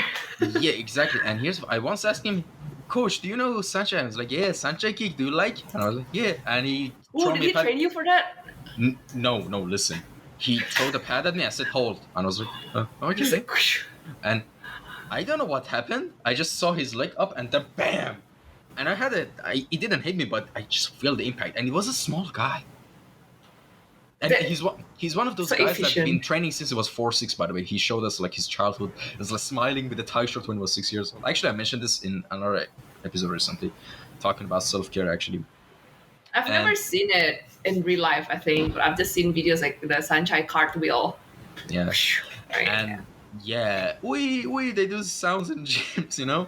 yeah, exactly. And here's I once asked him, Coach, do you know Sanchai? I was like, yeah, Sanchai kick. Do you like? And I was like, yeah. And he Oh, threw did me he a pad. train you for that? No, listen. He threw the pad at me. I said, hold. And I was like, He's okay. like, whoosh. And I don't know what happened. I just saw his leg up and then bam. And I had he didn't hit me, but I just feel the impact. And he was a small guy. And he's one of those so guys that's been efficient. training since he was 4'6", by the way. He showed us like his childhood. He was like smiling with a tie shirt when he was 6 years old. Actually, I mentioned this in another episode recently, talking about self-care actually. I've never seen it in real life, I think, but I've just seen videos like the Sanchai cartwheel. Yeah. Whoosh. Right, And yeah, they do sounds in gyms, you know?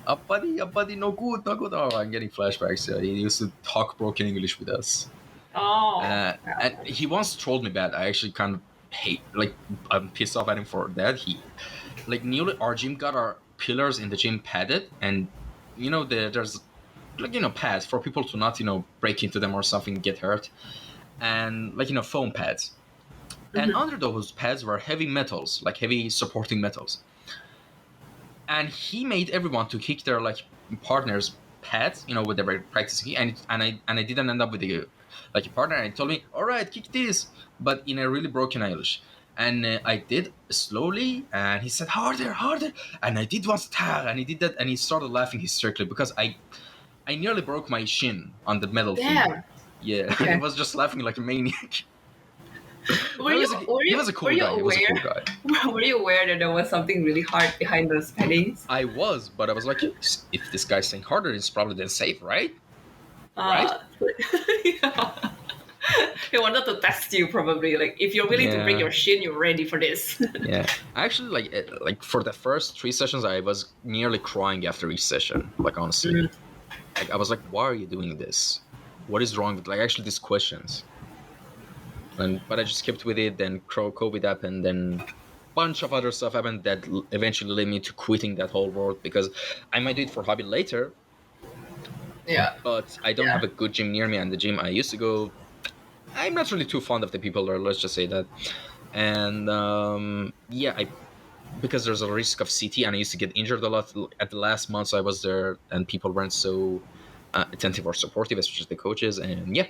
Appadi, no good. Oh, I'm getting flashbacks. Yeah, he used to talk broken English with us. Oh. And he once trolled me bad. I actually kind of hate, like, I'm pissed off at him for that. He, like, nearly our gym got our pillars in the gym padded, and, you know, there's, like, you know, pads for people to not, you know, break into them or something, get hurt. And, like, you know, foam pads. And under those pads were heavy metals, like heavy supporting metals. And he made everyone to kick their like partner's pads, you know, when they were practicing. And I didn't end up with a partner. And he told me, "All right, kick this," but in a really broken English. And I did slowly, and he said, "Harder, harder." And I did once, tag, and he did that, and he started laughing hysterically because I nearly broke my shin on the metal thing. Damn. Yeah, Okay. he was just laughing like a maniac. Were He was a cool guy. He was a cool guy. Were you aware that there was something really hard behind those paddings? I was, but I was like, if this guy's saying harder, it's probably then safe, right? Right? Yeah. He wanted to test you, probably. Like, if you're willing to break your shin, you're ready for this. Yeah. Actually, like for the first 3 sessions, I was nearly crying after each session. Like, honestly. Like, I was like, why are you doing this? What is wrong with, like, actually these questions? But I just kept with it. Then COVID happened. Then bunch of other stuff happened that eventually led me to quitting that whole world because I might do it for hobby later. Yeah. But I don't have a good gym near me, and the gym I used to go, I'm not really too fond of the people there. Let's just say that. And because there's a risk of CT, and I used to get injured a lot at the last months I was there, and people weren't so attentive or supportive, especially the coaches. And yeah,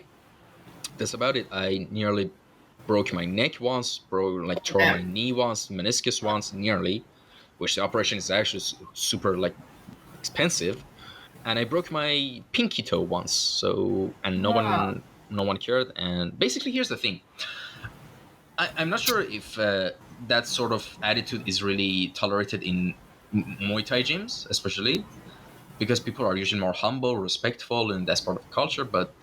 that's about it. I nearly broke my neck once, tore my knee once, meniscus once, nearly, which the operation is actually super like expensive. And I broke my pinky toe once, so and no one cared. And basically, here's the thing: I'm not sure if that sort of attitude is really tolerated in Muay Thai gyms, especially because people are usually more humble, respectful, and that's part of the culture. But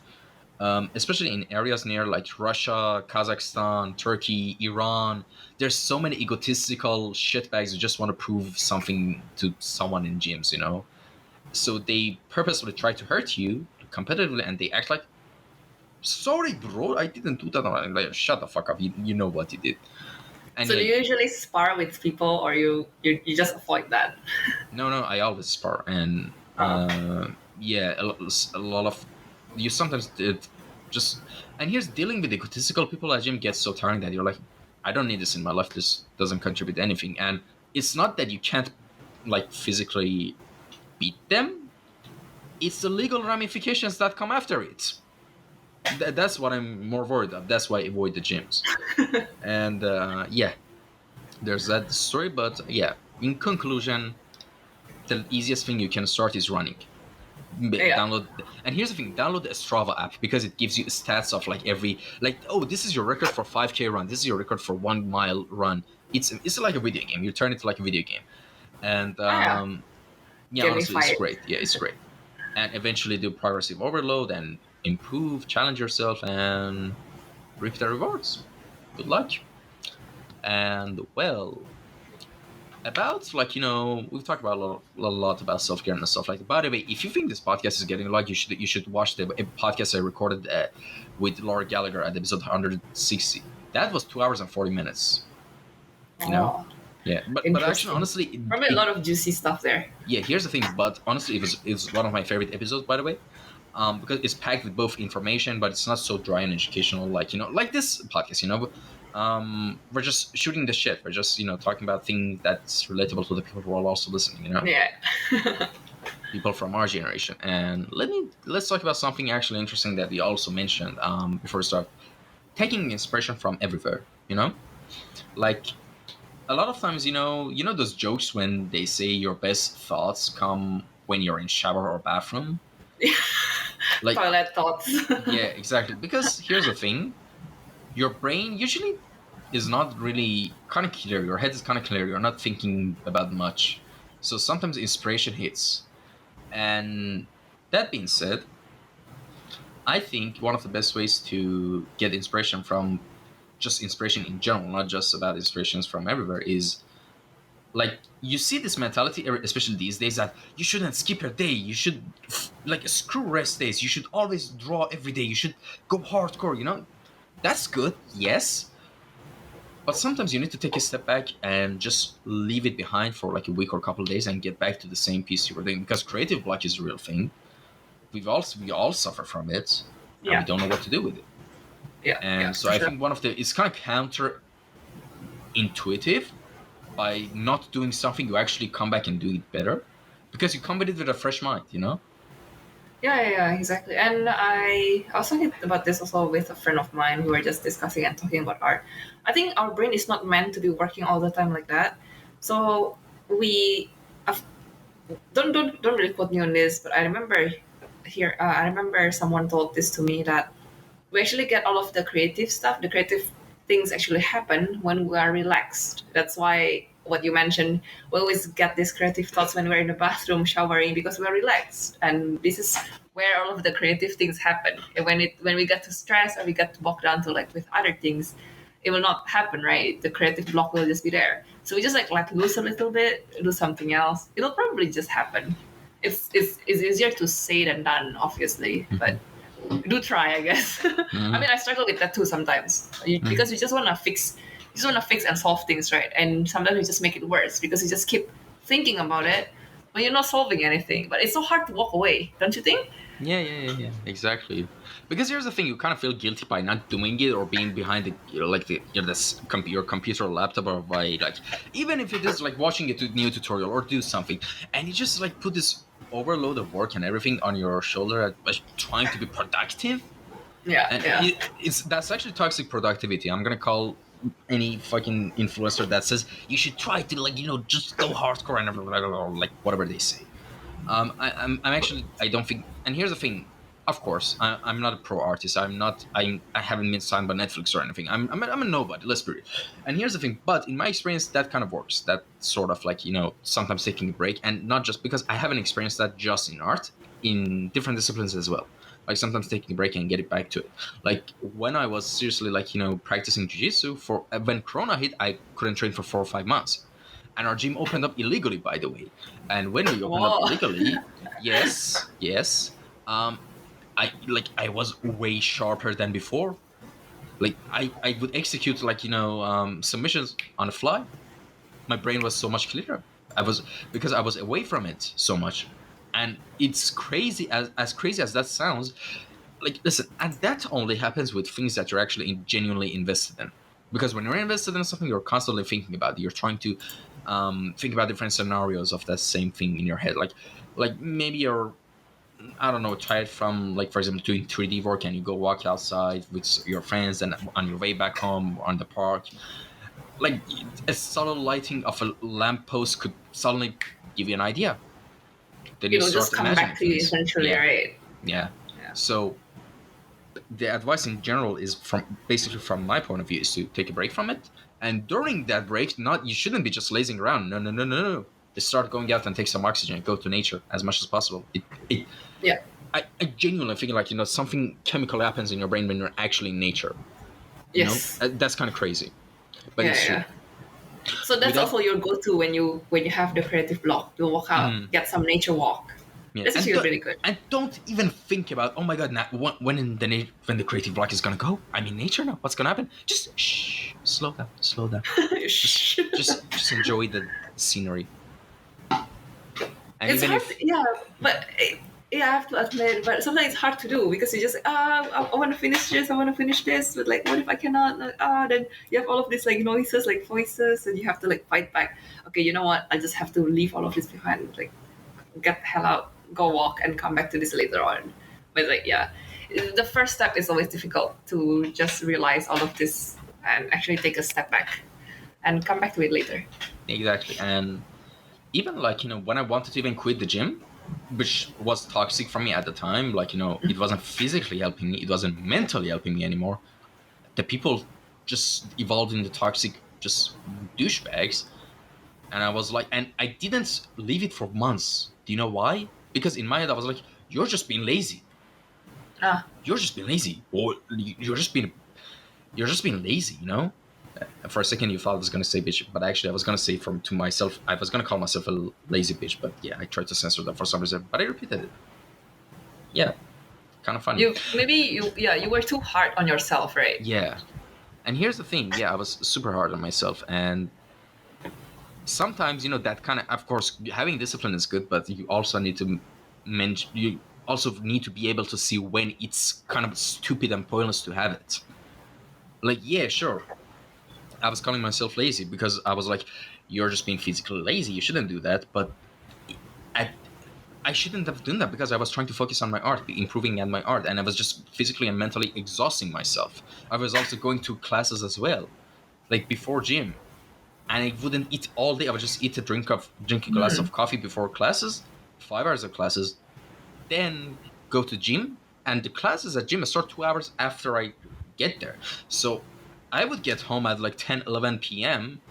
especially in areas near like Russia, Kazakhstan, Turkey, Iran, there's so many egotistical shitbags who just want to prove something to someone in gyms, you know? So they purposefully try to hurt you competitively, and they act like, sorry, bro, I didn't do that. I'm like, shut the fuck up. You know what you did. And so do you usually spar with people, or you just avoid that? No, I always spar. And yeah, a lot of you sometimes just, and here's dealing with egotistical people at gym gets so tiring that you're like, I don't need this in my life. This doesn't contribute anything. And it's not that you can't like physically beat them. It's the legal ramifications that come after it. That's what I'm more worried of. That's why I avoid the gyms. And yeah, there's that story. But yeah, in conclusion, the easiest thing you can start is running. Yeah. Download, and here's the thing: download the Strava app because it gives you stats of like every, like, oh, this is your record for 5K run, this is your record for 1 mile run. It's like a video game. You turn it to like a video game, and Yeah. yeah, honestly, Gamify it's it. great. Yeah, it's great. And eventually do progressive overload and improve, challenge yourself, and reap the rewards. Good luck. And well, about like we've talked about a lot about self-care and stuff like that. By the way, if you think this podcast is getting like, you should watch the podcast I recorded with Laura Gallagher at episode 160. That was 2 hours and 40 minutes. you know Oh, yeah, but actually, interesting. honestly, Probably a lot of juicy stuff there. yeah, here's the thing. But honestly, it's one of my favorite episodes, by the way, because it's packed with both information, but it's not so dry and educational like like this podcast. We're just shooting the shit. We're just talking about things that's relatable to the people who are also listening. Yeah. People from our generation. And let's talk about something actually interesting that we also mentioned before we start. Taking inspiration from everywhere. Like a lot of times, those jokes when they say your best thoughts come when you're in shower or bathroom. Like, Toilet thoughts. yeah, exactly. Because here's the thing: your brain usually is not really kind of clear. Your head is kind of clear. You're not thinking about much. So sometimes inspiration hits. And that being said, I think one of the best ways to get inspiration from just inspiration in general, not just about inspirations from everywhere, is like you see this mentality, especially these days, that you shouldn't skip your day. You should like screw rest days. You should always draw every day. You should go hardcore. That's good, yes, but sometimes you need to take a step back and just leave it behind for like a week or a couple of days and get back to the same piece you were doing, because creative block is a real thing. We all suffer from it, and we Yeah. don't know what to do with it. Yeah. And Yeah. so For I sure. think it's kind of counter intuitive. By not doing something, you actually come back and do it better because you come with it with a fresh mind. Yeah, exactly. And I was talking about this also with a friend of mine. We were just discussing and talking about art. I think our brain is not meant to be working all the time like that. So we I've- don't really quote me on this, but I remember here. I remember someone told this to me that we actually get all of the creative stuff. The creative things actually happen when we are relaxed. That's why what you mentioned, we always get these creative thoughts when we're in the bathroom showering because we're relaxed, and this is where all of the creative things happen. And when we get to stress or we get to bogged down to like with other things, it will not happen, right? The creative block will just be there. So we just like lose a little bit, do something else. It'll probably just happen. It's easier to say than done, obviously, but do try, I guess. I mean, I struggle with that too sometimes because you just want to fix and solve things, right? And sometimes you just make it worse because you just keep thinking about it when you're not solving anything. But it's so hard to walk away, don't you think? Yeah, exactly. Because here's the thing: you kind of feel guilty by not doing it or being behind the, like your computer or laptop, or by like, even if it is like watching a new tutorial or do something, and you just like put this overload of work and everything on your shoulder, like trying to be productive, Yeah, and yeah. that's actually toxic productivity. I'm gonna call any fucking influencer that says you should try to like just go hardcore and or like whatever they say. I'm actually, I don't think. And here's the thing: of course, I'm not a pro artist. I haven't been signed by Netflix or anything. I'm a nobody. Let's be real. And here's the thing: but in my experience, that kind of works. That sort of like sometimes taking a break, and not just because I haven't experienced that just in art, in different disciplines as well. Like sometimes taking a break and get it back to it. Like when I was seriously like practicing jiu-jitsu for when Corona hit, I couldn't train for 4 or 5 months, and our gym opened up illegally, by the way. And when we opened up Whoa. illegally, yes, I was way sharper than before. Like I would execute like submissions on the fly. My brain was so much clearer. I was Because I was away from it so much. And it's crazy, as crazy as that sounds. Like, listen, and that only happens with things that you're actually genuinely invested in. Because when you're invested in something, you're constantly thinking about it. You're trying to think about different scenarios of that same thing in your head. Like maybe you're, I don't know, tired from, like, for example, doing 3D work, and you go walk outside with your friends, and on your way back home or on the park, like a subtle lighting of a lamppost could suddenly give you an idea. then you It'll start just come imagining back to you things. essentially, Yeah, right? yeah. Yeah. So the advice in general is from my point of view is to take a break from it, and during that break, not you shouldn't be just lazing around. No, no, no, no, no. Just start going out and take some oxygen. Go to nature as much as possible. Yeah. I genuinely think like something chemical happens in your brain when you're actually in nature. Yes. That's kind of crazy, but Yeah, it's true. yeah. So that's Without also your go-to when you have the creative block. You walk out, Mhm. get some nature walk. Yeah, That's actually really good. and don't even think about, oh my god, now when the creative block is gonna go. I'm in nature now. What's gonna happen? Just shh, slow down, slow down. Just Shh. just enjoy the scenery. And It's even hard, if yeah, but yeah, I have to admit, but sometimes it's hard to do because you just I want to finish this, I want to finish this, but like, what if I cannot? Then you have all of these like noises, like voices, and you have to like fight back. Okay, you know what? I just have to leave all of this behind. Like, get the hell out, go walk, and come back to this later on. But like, yeah, the first step is always difficult to just realize all of this and actually take a step back and come back to it later. exactly, and even like when I wanted to even quit the gym, which was toxic for me at the time, like it wasn't physically helping me, it wasn't mentally helping me anymore. The people just evolved into toxic, just douchebags. And I was like, and I didn't leave it for months. Do you know why? Because in my head I was like, you're just being lazy. Ah, You're just being lazy, or you're just being lazy. For a second you thought I was gonna say bitch, but actually I was gonna say to myself, I was gonna call myself a lazy bitch, but yeah, I tried to censor that for some reason, but I repeated it. Yeah, kind of funny. you were too hard on yourself, right? Yeah, and here's the thing. Yeah, I was super hard on myself, and sometimes that kind of course, having discipline is good, but you also need to you also need to be able to see when it's kind of stupid and pointless to have it. Like, yeah, sure, I was calling myself lazy because I was like, you're just being physically lazy, you shouldn't do that. But I, I shouldn't have done that because I was trying to focus on my art, improving at my art, and I was just physically and mentally exhausting myself. I was also going to classes as well, like before gym, and I wouldn't eat all day. I would just drink a glass of coffee before classes, 5 hours of classes, then go to gym, and the classes at gym start 2 hours after I get there. So I would get home at like 10, 11 p.m.,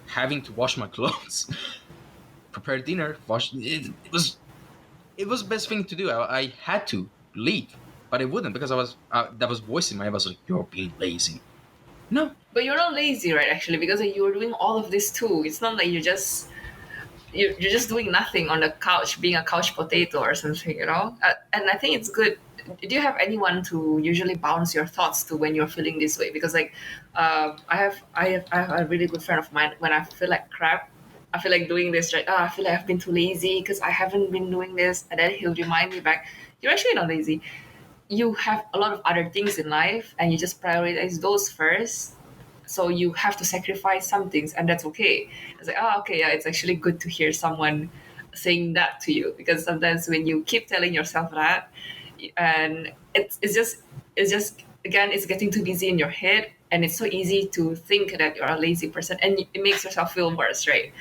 having to wash my clothes, prepare dinner, wash. It was the best thing to do. I had to leave, but I wouldn't because that was voice in my head. I was like, "You're being lazy." No, But you're not lazy, right? Actually, because you're doing all of this too. It's not like you're just doing nothing on the couch, being a couch potato or something, you know. And I think it's good. Do you have anyone to usually bounce your thoughts to when you're feeling this way? Because like, I have a really good friend of mine. When I feel like crap, I feel like doing this, right? I feel like I've been too lazy because I haven't been doing this, and then he'll remind me back. You're actually not lazy. You have a lot of other things in life, and you just prioritize those first, so you have to sacrifice some things, and that's okay. It's like, okay, yeah, it's actually good to hear someone saying that to you, because sometimes when you keep telling yourself that, and it's just again, it's getting too busy in your head, and it's so easy to think that you're a lazy person, and it makes yourself feel worse, right?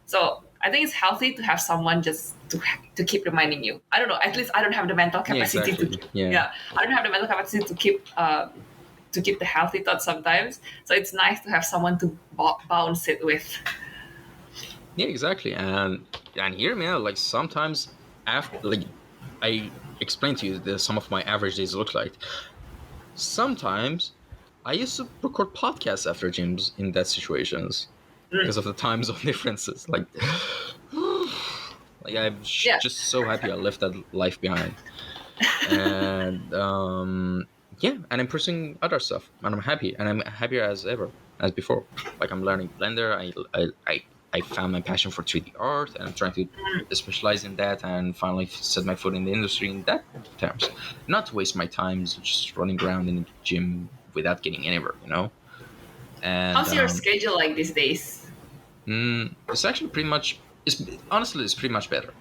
So I think it's healthy to have someone just to keep reminding you. I don't know, at least I don't have the mental yeah, capacity exactly. to, Yeah, yeah, I don't have the mental capacity to keep the healthy thoughts sometimes. So it's nice to have someone to bounce it with. yeah, exactly. And hear me out. Like sometimes after, like I explained to you that some of my average days look like. Sometimes I used to record podcasts after gyms in that situations because of the time zone differences. Like I'm Yeah. just so happy I left that life behind. And yeah, and I'm pursuing other stuff, and I'm happy, and I'm happier as ever as before. Like I'm learning Blender. I found my passion for 3D art, and I'm trying to specialize in that, and finally set my foot in the industry in that terms. Not to waste my time just running around in the gym without getting anywhere. And How's your schedule like these days? it's actually pretty much. It's pretty much better.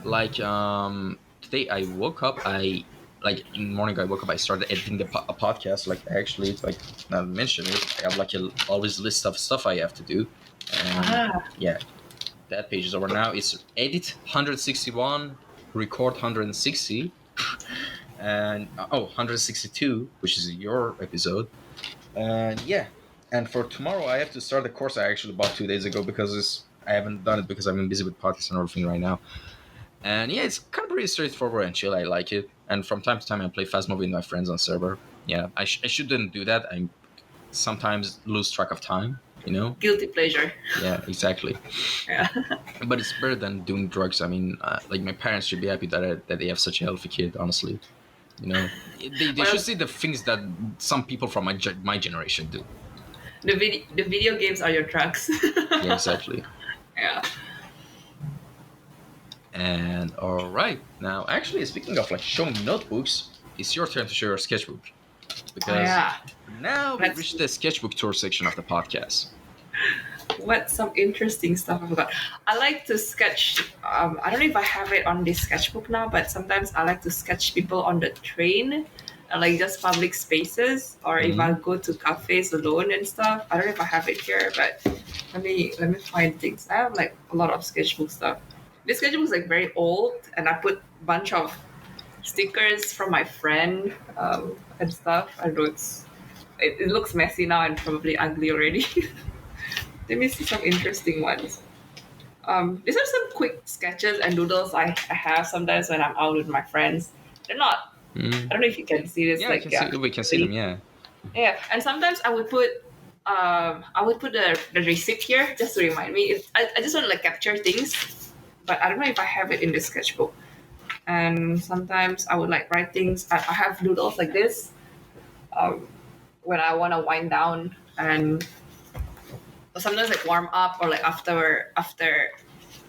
Like today I woke up, I like in the morning I woke up, I started editing a podcast. Like actually it's like, now that I mention it, I have like always list of stuff I have to do. And Ah, yeah, that page is over now. It's edit 161, record 160, and 162, which is your episode. And yeah, and for tomorrow I have to start the course I actually bought 2 days ago because I haven't done it because I've been busy with podcasts and everything right now. And yeah, it's kind of pretty straightforward and chill. I like it. And from time to time, I play Phasmo with my friends on server. Yeah, I shouldn't do that. I sometimes lose track of time, you know? Guilty pleasure. Yeah, exactly. Yeah. But it's better than doing drugs. I mean, like my parents should be happy that they have such a healthy kid, honestly. You know, they Well, should see the things that some people from my generation do. the video games are your drugs. Yeah, exactly. Yeah. And all right, now actually speaking of like showing notebooks, it's your turn to show your sketchbook because Yeah. now we've reached the sketchbook tour section of the podcast. What some interesting stuff I've got. I like to sketch. I don't know if I have it on this sketchbook now, but sometimes I like to sketch people on the train, like just public spaces, or if I go to cafes alone and stuff. I don't know if I have it here, but let me find things. I have like a lot of sketchbook stuff. This sketchbook is like very old, and I put a bunch of stickers from my friend and stuff. I know it looks messy now and probably ugly already. Let me see some interesting ones. These are some quick sketches and doodles I have sometimes when I'm out with my friends. They're not. I don't know if you can see this. Yeah, we can see them. Yeah. Yeah, and sometimes I would put the receipt here just to remind me. I just want to like capture things, but I don't know if I have it in the sketchbook. And sometimes I would like write things. I have doodles like this when I want to wind down and sometimes like warm up or like after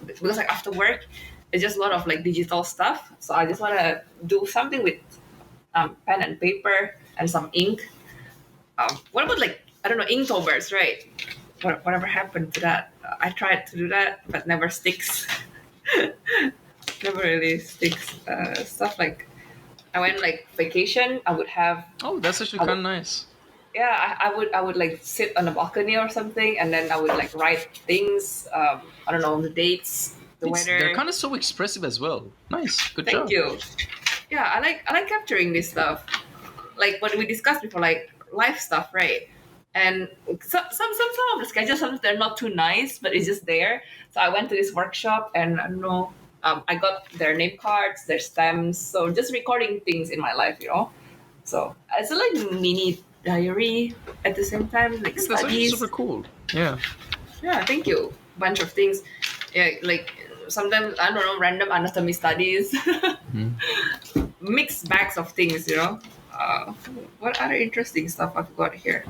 because like after work it's just a lot of like digital stuff, so I just want to do something with pen and paper and some ink. What about like I don't know, Inktober's, right? Whatever happened to that? I tried to do that but never sticks. Never really sticks. Stuff like I went like vacation, I would have That's actually kind of nice. Yeah, I would like sit on a balcony or something, and then I would like write things. I don't know, the dates, the weather. They're kind of so expressive as well. Nice, good job. Thank you. Yeah, I like capturing this stuff, like what we discussed before, like life stuff, right? And some of the sketches, sometimes they're not too nice, but it's just there. So I went to this workshop, and I don't know, I got their name cards, their stems, so just recording things in my life, you know. So it's like mini diary at the same time, like That's actually studies. super cool. Yeah. Yeah, thank you. Bunch of things. Yeah, like sometimes I don't know, random anatomy studies. Mixed bags of things, you know. What other interesting stuff I've got here?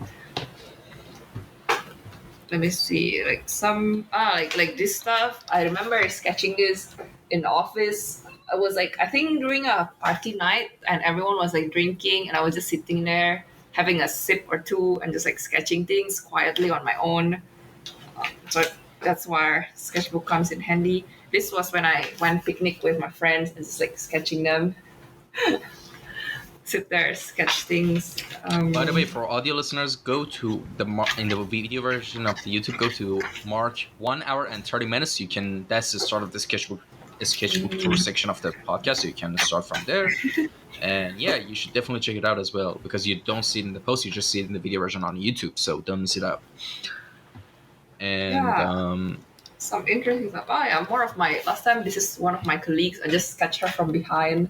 Let me see. Like some like this stuff. I remember sketching this in the office. I was like, I think during a party night, and everyone was like drinking, and I was just sitting there having a sip or two and just like sketching things quietly on my own. So that's where sketchbook comes in handy. This was when I went picnic with my friends and just like sketching them. Sit there, sketch things. By the way, for audio listeners, go to in the video version of the YouTube. Go to March 1 hour and 30 minutes. That's the start of the sketchbook tour section of the podcast. So you can start from there. And yeah, you should definitely check it out as well because you don't see it in the post. You just see it in the video version on YouTube. So don't miss it out. And some interesting stuff. More of my last time. This is one of my colleagues. I just sketched her from behind,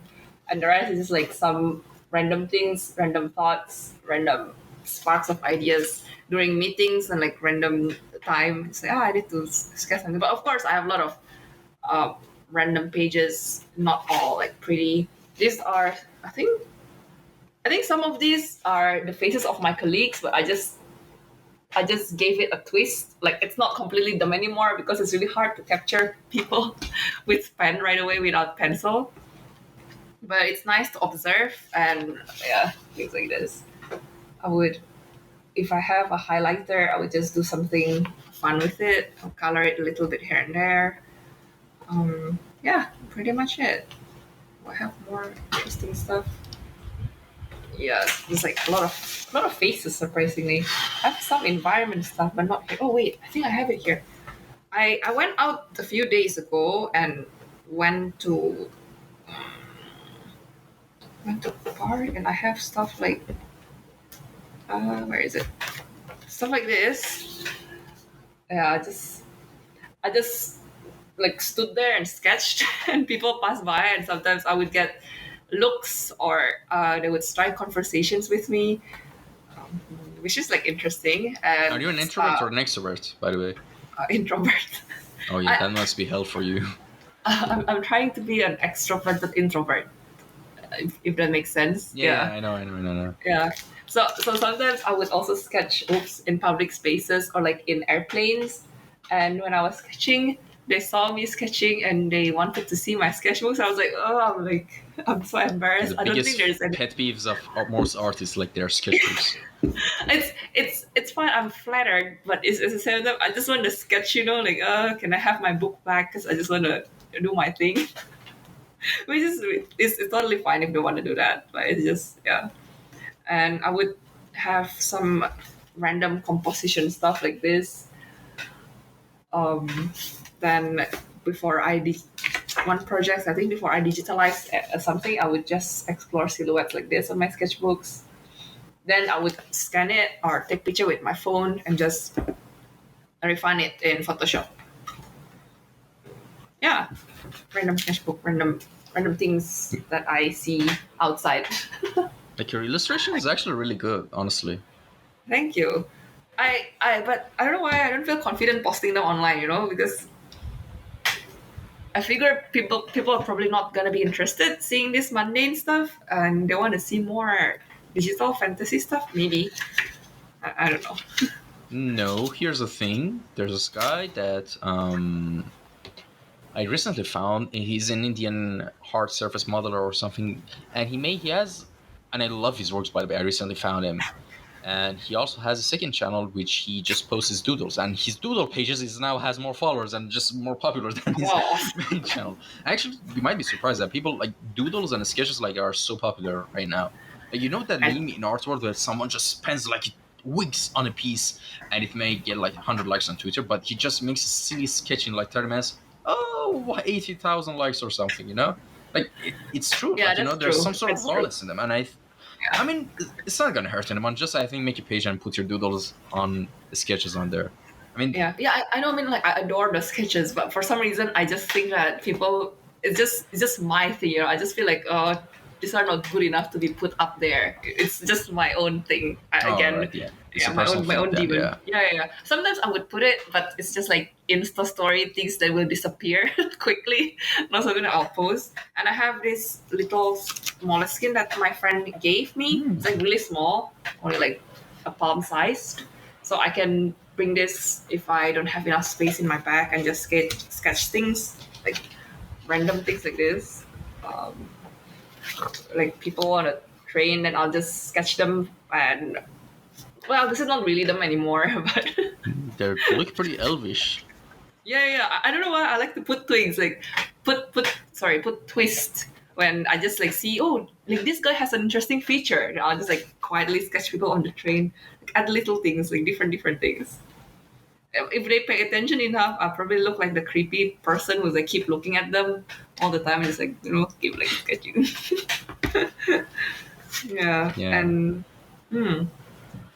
and the rest is just like some random things, random thoughts, random sparks of ideas during meetings and like random time. Say, I need to sketch something. But of course, I have a lot of random pages. Not all like pretty. These are, I think some of these are the faces of my colleagues, but I just gave it a twist. Like it's not completely them anymore because it's really hard to capture people with pen right away without pencil. But it's nice to observe and yeah, things like this. I would, if I have a highlighter, I would just do something fun with it. I'll color it a little bit here and there. Yeah, pretty much it. I have more interesting stuff. Yeah, there's like a lot of faces. Surprisingly, I have some environment stuff, but not here. Oh wait, I think I have it here. I I went out a few days ago and went to the park, and I have stuff like where is it? Stuff like this. Yeah, I just like stood there and sketched, and people passed by, and sometimes I would get looks, or they would strike conversations with me, which is like interesting. And Are you an introvert or an extrovert, by the way? introvert. Oh yeah, that must be hell for you. I'm trying to be an extrovert but introvert, if that makes sense. Yeah, I know. Yeah. So sometimes I would also sketch oops in public spaces or like in airplanes. And when I was sketching, they saw me sketching and they wanted to see my sketchbooks. I was like, I'm so embarrassed. The I don't biggest think there's any. pet peeves of most artists, like their sketchbooks. It's fine. I'm flattered, but it's the same time. I just want to sketch. Like, can I have my book back? Because I just want to do my thing. Which is it's totally fine if they want to do that, but it's just yeah. And I would have some random composition stuff like this. Then before I did one project, I think before I digitalized something, I would just explore silhouettes like this on my sketchbooks. Then I would scan it or take picture with my phone and just refine it in Photoshop. Yeah, random sketchbook, random things that I see outside. Like your illustration is actually really good, honestly. Thank you. But I don't know why I don't feel confident posting them online, because I figure people are probably not gonna be interested seeing this mundane stuff, and they want to see more digital fantasy stuff. Maybe I don't know. No, here's the thing. There's this guy that I recently found. He's an Indian hard surface modeler or something, and he has, and I love his works, by the way. I recently found him, and he also has a second channel which he just posts his doodles, and his doodle pages is now has more followers and just more popular than his Wow. main channel. Actually, you might be surprised that people like doodles and sketches like are so popular right now. Like, that meme in art world where someone just spends like weeks on a piece and it may get like 100 likes on Twitter, but he just makes a silly sketch in like 30 minutes. Oh, 80,000 likes or something, Like, it's true. Yeah, Like, that's there's true. some sort of That's true. rawness in them. And I mean, it's not going to hurt anyone. Just, I think, make a page and put your doodles on the sketches on there. I mean, Yeah. I know. I mean, like, I adore the sketches, but for some reason, I just think that people, it's just my thing. I just feel like, these are not good enough to be put up there. It's just my own thing. right, yeah. It's a My personal own thing, demon. Yeah. Sometimes I would put it, but it's just like Insta story things that will disappear quickly. Not something that I'll post. And I have this little moleskin that my friend gave me. It's like really small, only like a palm sized. So I can bring this if I don't have enough space in my bag and just sketch things, like random things like this. Like people on a train, and I'll just sketch them. And well, this is not really them anymore, but they look pretty elvish. yeah. I don't know why I like to put twigs, like put twist when I just like see, like this guy has an interesting feature. And I'll just like quietly sketch people on the train, like add little things, like different things. If they pay attention enough, I'll probably look like the creepy person who's like keep looking at them all the time and just like keep like sketching. Yeah. Yeah. And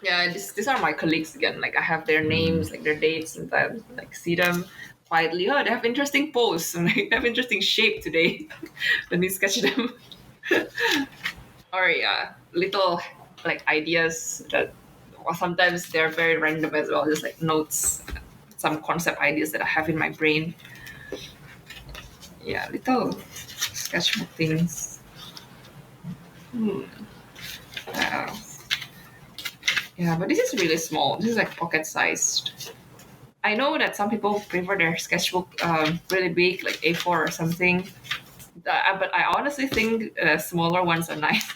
yeah, these are my colleagues again. Like I have their names, like their dates, and I like see them quietly. Oh, they have interesting pose, and like, they have interesting shape today. Let me sketch them. Or yeah, little like ideas that, or sometimes they're very random as well, just like notes, some concept ideas that I have in my brain. Yeah, little sketchbook things. Yeah, but this is really small. This is like pocket sized. I know that some people prefer their sketchbook really big, like A4 or something. But I honestly think smaller ones are nice.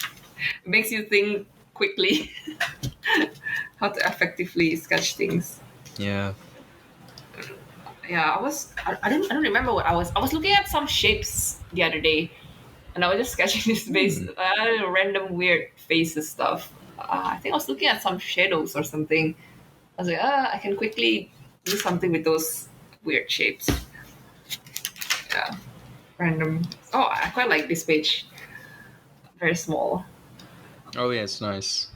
It makes you think quickly how to effectively sketch things. Yeah. Yeah, I don't remember what I was looking at some shapes the other day, and I was just sketching this random weird faces stuff. I think I was looking at some shadows or something. I was like, I can quickly do something with weird shapes. Yeah, random. Oh, I quite like this page. Very small. Oh yeah, it's nice.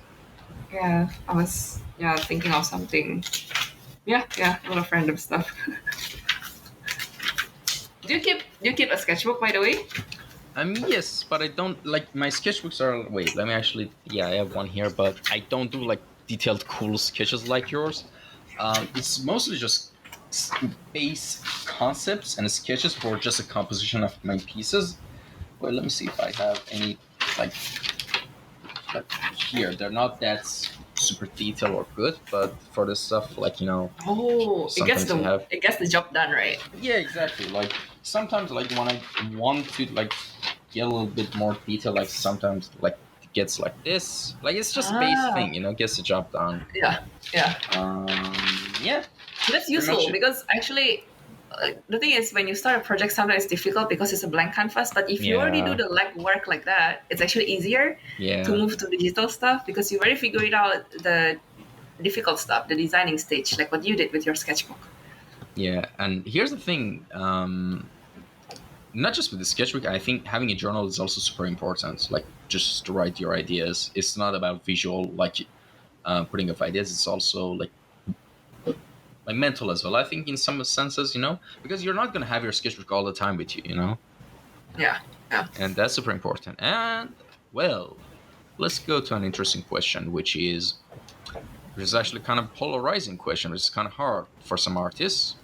Yeah, I was thinking of something. Yeah, a lot of random stuff. Do you keep a sketchbook, by the way? Yes, but I don't like my sketchbooks are. Wait, let me actually. Yeah, I have one here, but I don't do like detailed, cool sketches like yours. It's mostly just base concepts and sketches for just a composition of my pieces. Well, let me see if I have any like here. They're not that super detailed or good, but for the stuff Oh, sometimes I have. it gets the job done, right? Yeah, exactly. Like sometimes, like when I want to like get a little bit more detail, like sometimes like it gets like this. Like it's just a base Ah, thing, gets the job done. yeah, yeah. Um, yeah, That's pretty much useful it. because actually, the thing is, when you start a project, sometimes it's difficult because it's a blank canvas. But if you already do Yeah, the legwork like that, it's actually easier to yeah, move to digital stuff because you already figured out the difficult stuff, the designing stage, like what you did with your sketchbook. yeah. And here's the thing. Not just with the sketchbook, I think having a journal is also super important. Like just to write your ideas. It's not about visual, like putting of ideas. It's also like mental as well. I think in some senses, because you're not gonna have your sketchbook all the time with you. Yeah, yeah. And that's super important. And well, let's go to an interesting question, which is actually kind of polarizing question, which is kind of hard for some artists.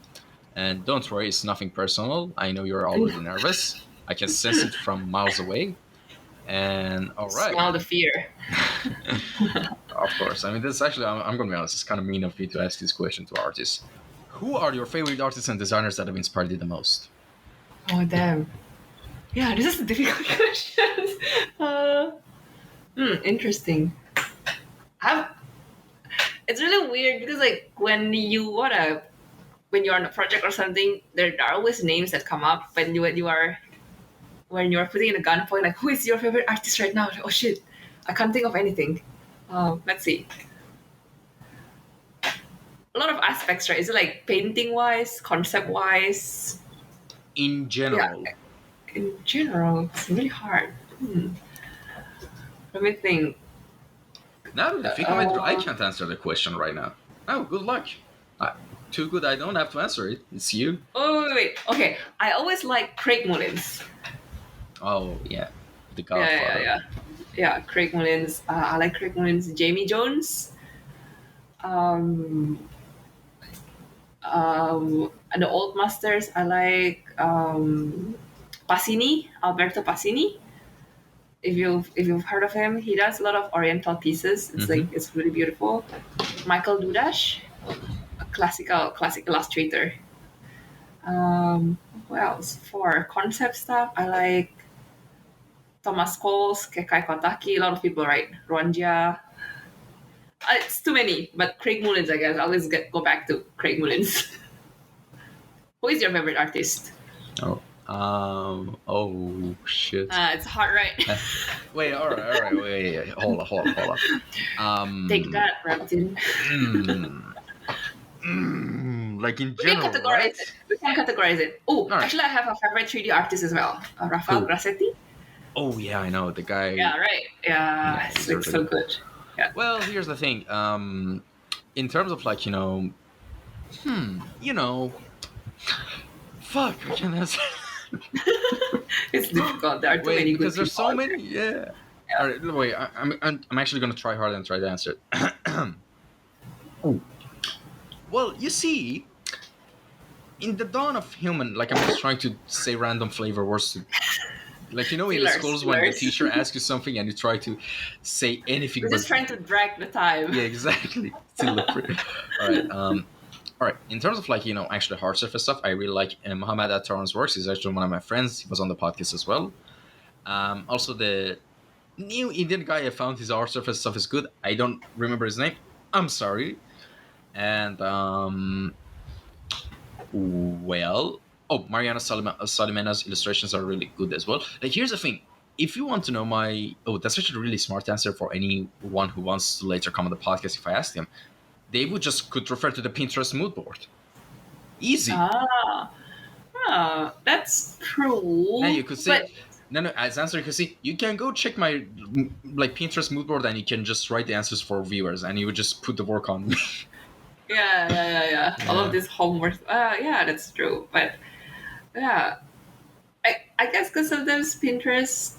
And don't worry, it's nothing personal. I know you're already nervous. I can sense it from miles away. And all right. Smell the fear. Of course. I mean, this is actually, I'm going to be honest, it's kind of mean of me to ask this question to artists. Who are your favorite artists and designers that have inspired you the most? Oh damn. Yeah, this is a difficult question. Uh, Interesting. I've, it's really weird because like when you're on a project or something, there are always names that come up when you are putting in a gunpoint. Like, who is your favorite artist right now? Like, oh shit, I can't think of anything. Let's see. A lot of aspects, right? Is it like painting wise, concept wise? In Yeah, general. in general, it's really hard. Let me think. Now that I think of it, I can't answer the question right now. Oh, good luck. Uh, Too good I don't have to answer it. It's you. Oh, wait. Okay. I always like Craig Mullins. Oh, yeah. The Yeah, yeah, Godfather. yeah. Yeah, Craig Mullins. I like Craig Mullins. Jamie Jones. Um, and the old masters, I like Passini, Alberto Passini. If you've heard of him, he does a lot of Oriental pieces. It's Mm-hmm. like it's really beautiful. Michael Dudash, a classic illustrator. What else? For concept stuff, I like Thomas Coles, Kekai Kotaki, a lot of people, right? Ronja. It's too many, but Craig Mullins, I guess. I always go back to Craig Mullins. Who is your favorite artist? Oh. Oh, shit. It's hard, right? Wait, all right, wait. Hold on. Take that, Ramtin. Like in We can general, categorize right? it. We can categorize it. Oh, Right. actually, I have a favorite 3D artist as well, Rafael Who? Grassetti. Oh, yeah, I know. The guy. Yeah, right. Yeah, Yeah, it's he's like really so good. good. Yeah. Well, here's the thing. In terms of like, you know, fuck, I can't answer. It's difficult. There are too Wait, many good because there's people so out many. there. Yeah. Yeah. All right, wait. I'm actually gonna try hard and try to answer it. Well, you see, in the dawn of human, like I'm just trying to say random flavor words to, like in the schools when the Fillers. teacher asks you something and you try to say anything We're but just trying to drag the time. yeah, exactly. To look pretty. All right. All right. In terms of like actually hard surface stuff, I really like Muhammad Attaran's works. He's actually one of my friends. He was on the podcast as well. Also, the new Indian guy I found his art surface stuff is good. I don't remember his name. I'm sorry. And well, oh, Mariana Salimena's illustrations are really good as well. Like, here's the thing. If you want to know that's actually a really smart answer for anyone who wants to later come on the podcast. If I ask them, they would just could refer to the Pinterest mood board. Easy. That's true. And you could But say, no, no, as answer, you can see, you can go check my like Pinterest mood board and you can just write the answers for viewers and you would just put the work on. yeah. All of Yeah. this homework. Yeah, that's true. But yeah, I guess because sometimes Pinterest,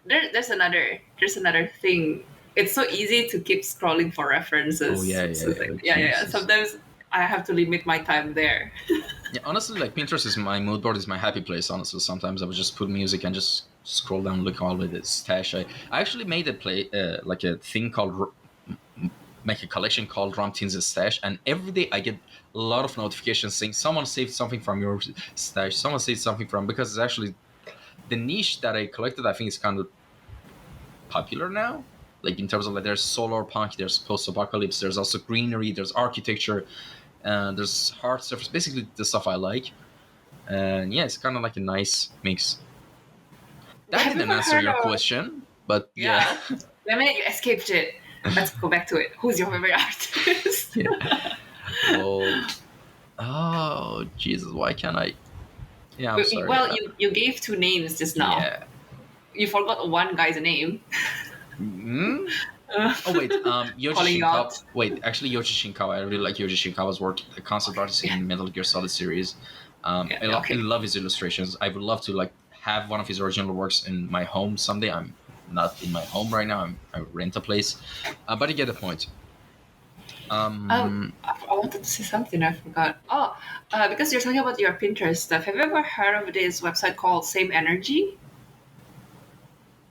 there's another thing. It's so easy to keep scrolling for Oh, references. yeah, yeah, So it's yeah. like, Like, yeah. Jesus. Sometimes I have to limit my time there. Yeah, honestly, like Pinterest is my mood board, is my happy place. Honestly, sometimes I would just put music and just scroll down, look all of the stash. I actually made a play, like a thing called make a collection called Ramtin's Stash, and every day I get a lot of notifications saying someone saved something from your stash, someone saved something from, because it's actually the niche that I collected. I think is kind of popular now. Like in terms of like, there's solar punk, there's post-apocalypse, there's also greenery, there's architecture, there's hard surface, basically the stuff I like. And yeah, it's kind of like a nice mix. That Have you didn't ever answer heard your of? question, but yeah. Yeah. Wait a minute, you escaped it. Let's go back to it. Who's your favorite artist? Yeah. Well, oh Jesus, why can't I? Yeah, I'm sorry. Well, you gave two names just now. Yeah. You forgot one guy's name. Hmm? Uh, Oh wait, Yoji calling you Shinkawa. out. Wait, actually, Yoji Shinkawa. I really like Yoji Shinkawa's work. The concept artist Yeah, in Metal Gear Solid series. I okay. love his illustrations. I would love to like have one of his original works in my home someday. I'm not in my home right now. I rent a place, but you get the point. Um, I wanted to say something. I forgot. Oh, because you're talking about your Pinterest stuff. Have you ever heard of this website called Same Energy?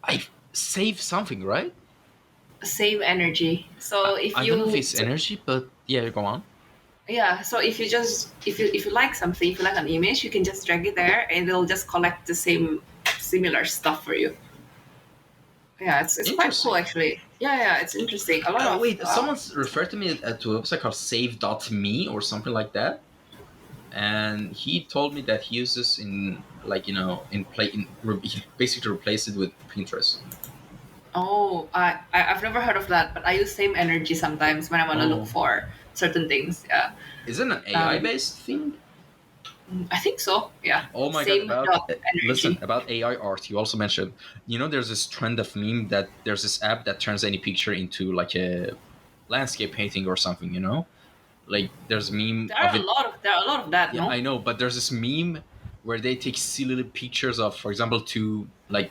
I save something, right? Same Energy. So if I don't know if you, it's energy, but yeah, go on. yeah. So if you just if you like something, if you like an image, you can just drag it there, and it'll just collect the same similar stuff for you. Yeah, it's quite cool Interesting. actually. Yeah, it's interesting. A lot of Wait, someone's referred to me to a website called Save.me or something like that, and he told me that he uses in like he basically replaced it with Pinterest. oh, I've never heard of that, but I use Same Energy sometimes when I want to look Oh, for certain things. Yeah, is it an AI um, based thing? I think so. Yeah, Oh my god! Same About dot listen energy. about AI art. You also mentioned, there's this trend of meme that there's this app that turns any picture into like a landscape painting or something. Like there's a meme of it. There are a lot of that. Yeah, No. I know, but there's this meme where they take silly pictures of, for example, two like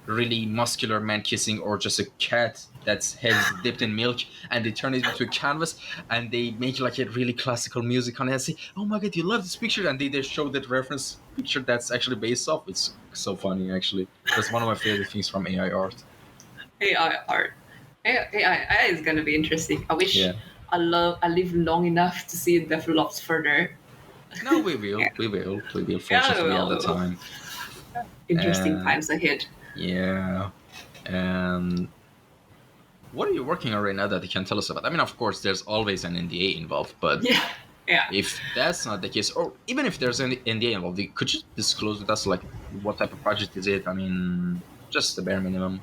really muscular man kissing, or just a cat that's head's dipped in milk, and they turn it into a canvas and they make like a really classical music on it and say, "Oh my god, you love this picture!" And they show that reference picture that's actually based off. It's so funny, actually. That's one of my favorite things from AI art. AI art. AI is gonna be interesting. I wish Yeah. I live long enough to see it develop further. No, we Yeah, will. We will. We will. yeah, Fortunately, we have the time. interesting And times ahead. yeah. And what are you working on right now that you can tell us about? I mean, of course, there's always an NDA involved, but Yeah, yeah. if that's not the case, or even if there's an NDA involved, could you disclose with us like what type of project is it? I mean, just the bare minimum.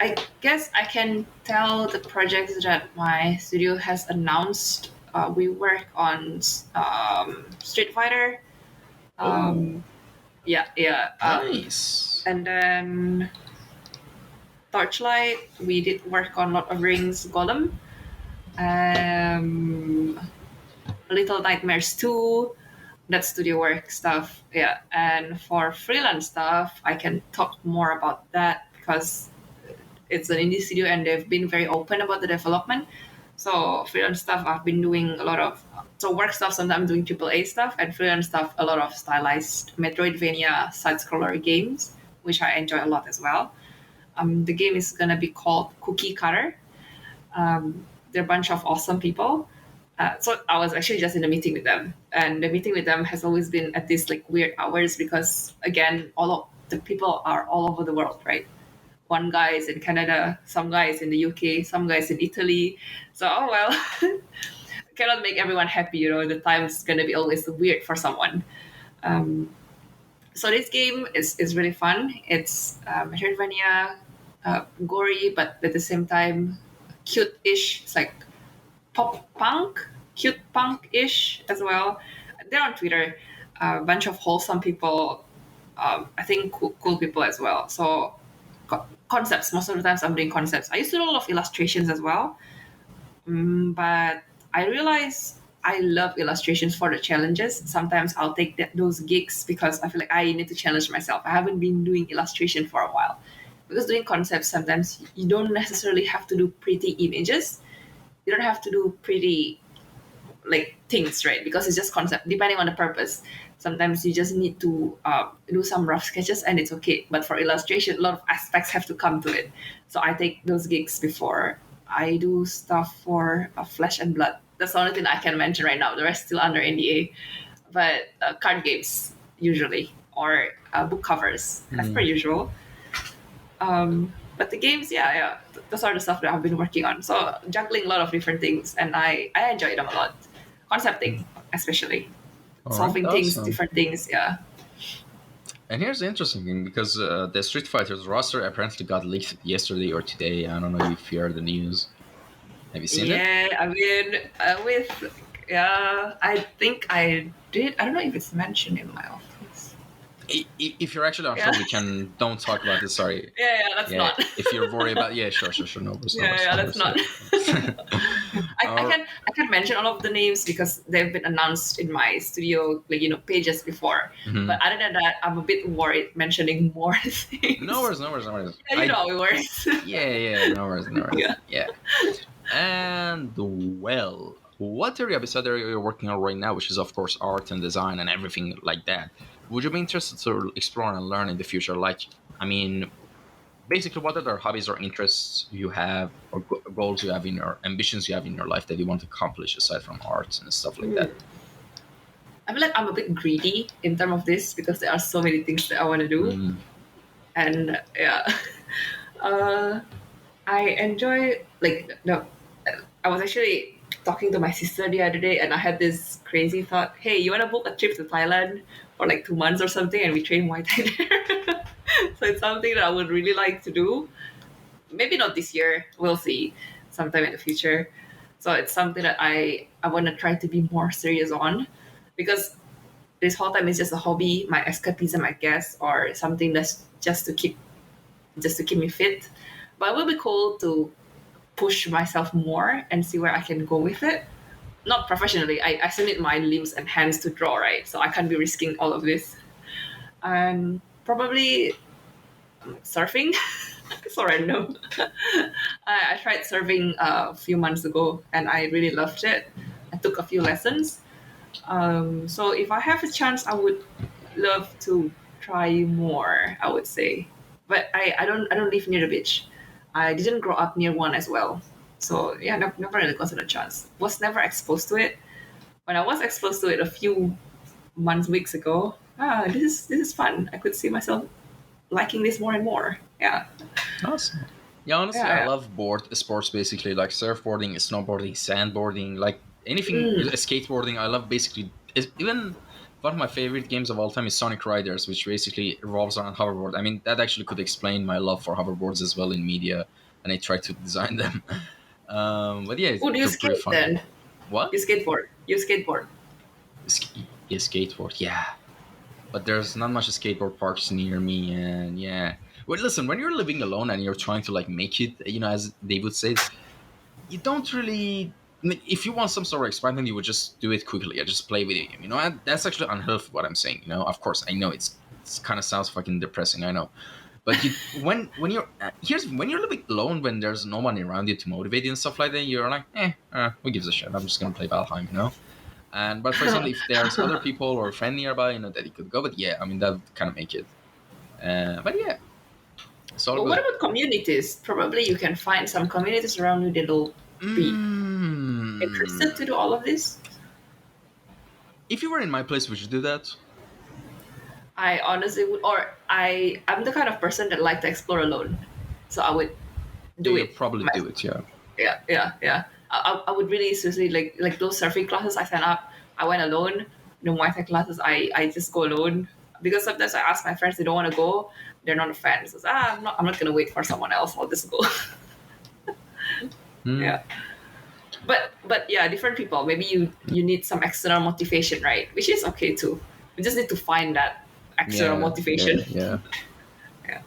I guess I can tell the projects that my studio has announced. We work on Street Fighter. Oh, Um, yeah. nice. And then Torchlight. We did work on Lord of Rings Golem. Um, Little Nightmares 2. That studio work stuff. Yeah. And for freelance stuff, I can talk more about that because it's an indie studio and they've been very open about the development. So freelance stuff, I've been doing a lot of work stuff. Sometimes I'm doing AAA stuff, and freelance stuff, a lot of stylized Metroidvania side scroller games, which I enjoy a lot as well. The game is gonna be called Cookie Cutter. They're a bunch of awesome people. So I was actually just in a meeting with them, and the meeting with them has always been at these like weird hours because again, all of the people are all over the world, right? One guy is in Canada, some guy is in the UK, some guys in Italy. So oh well, cannot make everyone happy. The time's gonna be always weird for someone. Um, so this game is really fun. It's Metroidvania, gory, but at the same time cute-ish. It's like pop punk, cute punk-ish as well. they're on Twitter. A bunch of wholesome people. I think cool people as well. So concepts. Most of the times I'm doing concepts. I used to do a lot of illustrations as well, but I realize I love illustrations for the challenges. Sometimes I'll take those gigs because I feel like I need to challenge myself. I haven't been doing illustration for a while. Because doing concepts, sometimes you don't necessarily have to do pretty images. You don't have to do pretty like things, right? Because it's just concept, depending on the purpose. Sometimes you just need to do some rough sketches and it's okay. But for illustration, a lot of aspects have to come to it. So I take those gigs before I do stuff for Flesh and Blood. That's the only thing I can mention right now. The rest still under NDA. But card games usually, or book covers. That's per usual. But the games, those are the stuff that I've been working on. So juggling a lot of different things, and I enjoy them a lot. Concepting, especially. Solving things, awesome. different things, yeah. And here's the interesting thing, because the Street Fighter's roster apparently got leaked yesterday or today. I don't know if you heard the news. Have you seen it? Yeah, I mean, I think I did. I don't know if it's mentioned in my office. If you're actually unsure, we can don't talk about this. Sorry. That's not. If you're worried about, sure. No, That's not. I can mention all of the names because they've been announced in my studio, pages before. Mhm. But other than that, I'm a bit worried mentioning more things. No worries. Yeah, you know how it works. No worries. Yeah. And well, what area besides the area you're working on right now, which is of course art and design and everything like that, would you be interested to explore and learn in the future? Like, I mean, basically, what other hobbies or interests you have, or goals you have in your ambitions you have in your life that you want to accomplish aside from art and stuff like that? I feel like I'm a bit greedy in terms of this because there are so many things that I want to do. And I enjoy I was actually talking to my sister the other day and I had this crazy thought, hey, you want to book a trip to Thailand for like 2 months or something and we train Muay Thai there? So it's something that I would really like to do. Maybe not this year, we'll see, sometime in the future. So it's something that I want to try to be more serious on, because this whole time is just a hobby, my escapism, I guess, or something that's just to keep me fit. But it will be cool to push myself more and see where I can go with it. Not professionally. I still need my limbs and hands to draw, right? So I can't be risking all of this. And probably surfing. So random. I tried surfing a few months ago and I really loved it. I took a few lessons. So if I have a chance, I would love to try more, I would say. But I don't live near the beach. I didn't grow up near one as well. So yeah, never really gotten a chance. Was never exposed to it. When I was exposed to it a few weeks ago, this is fun. I could see myself liking this more and more. Yeah. Awesome. Yeah, honestly, Yeah. I love sports basically, like surfboarding, snowboarding, sandboarding, like anything, skateboarding. I love basically, even one of my favorite games of all time is Sonic Riders, which basically revolves around hoverboard. I mean, that actually could explain my love for hoverboards as well in media, and I try to design them. But yeah, it's Oh, do you pretty skate fun. then? What? You skateboard. Yeah, skateboard, yeah. But there's not much skateboard parks near me, and yeah. Well, listen, when you're living alone and you're trying to like make it, as they would say, you don't really. If you want some sort of excitement, you would just do it quickly. You just play video game. And that's actually unhealthy. What I'm saying. Of course, I know it's kind of sounds fucking depressing. I know, but when you're when you're living alone, when there's no one around you to motivate you and stuff like that, you're like, who gives a shit? I'm just gonna play Valheim. But for example, if there's other people or a friend nearby, that you could go. But yeah, I mean that would kind of make it. But yeah, it's all But good. what about communities? Probably you can find some communities around you that'll be interested to do all of this. If you were in my place, would you do that? I honestly would, or I'm the kind of person that like to explore alone, so I would do You it. probably do it, yeah. Yeah. I would really seriously like those surfing classes I sign up. I went alone. The Muay Thai classes I just go alone because sometimes I ask my friends they don't want to go. They're not a fan. So I'm not gonna wait for someone else. I'll just go. Hmm. Yeah. But yeah, different people. Maybe you need some external motivation, right? Which is okay too. You just need to find that external motivation. Yeah. Yeah.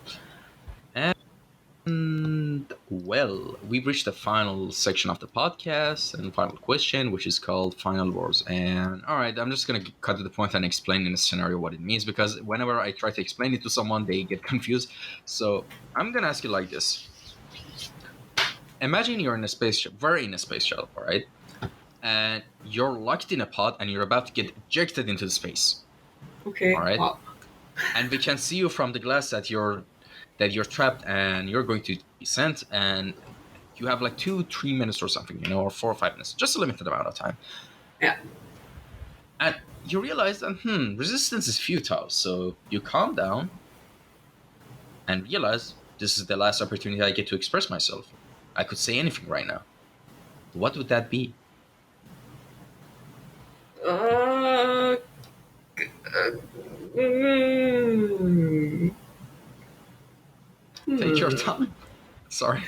And well, we've reached the final section of the podcast and final question, which is called final words. And all right, I'm just gonna cut to the point and explain in a scenario what it means, because whenever I try to explain it to someone, they get confused. So I'm gonna ask you like this: imagine you're in a spaceship, very in a space shuttle, all right, and you're locked in a pod and you're about to get ejected into the space. Okay. All right. Wow. And we can see you from the glass that you're trapped and you're going to be sent, and you have like 2-3 minutes or something, or 4 or 5 minutes, just a limited amount of time. Yeah. And you realize that resistance is futile, so you calm down and realize this is the last opportunity I get to express myself. I could say anything right now. What would that be? Take your time. Sorry.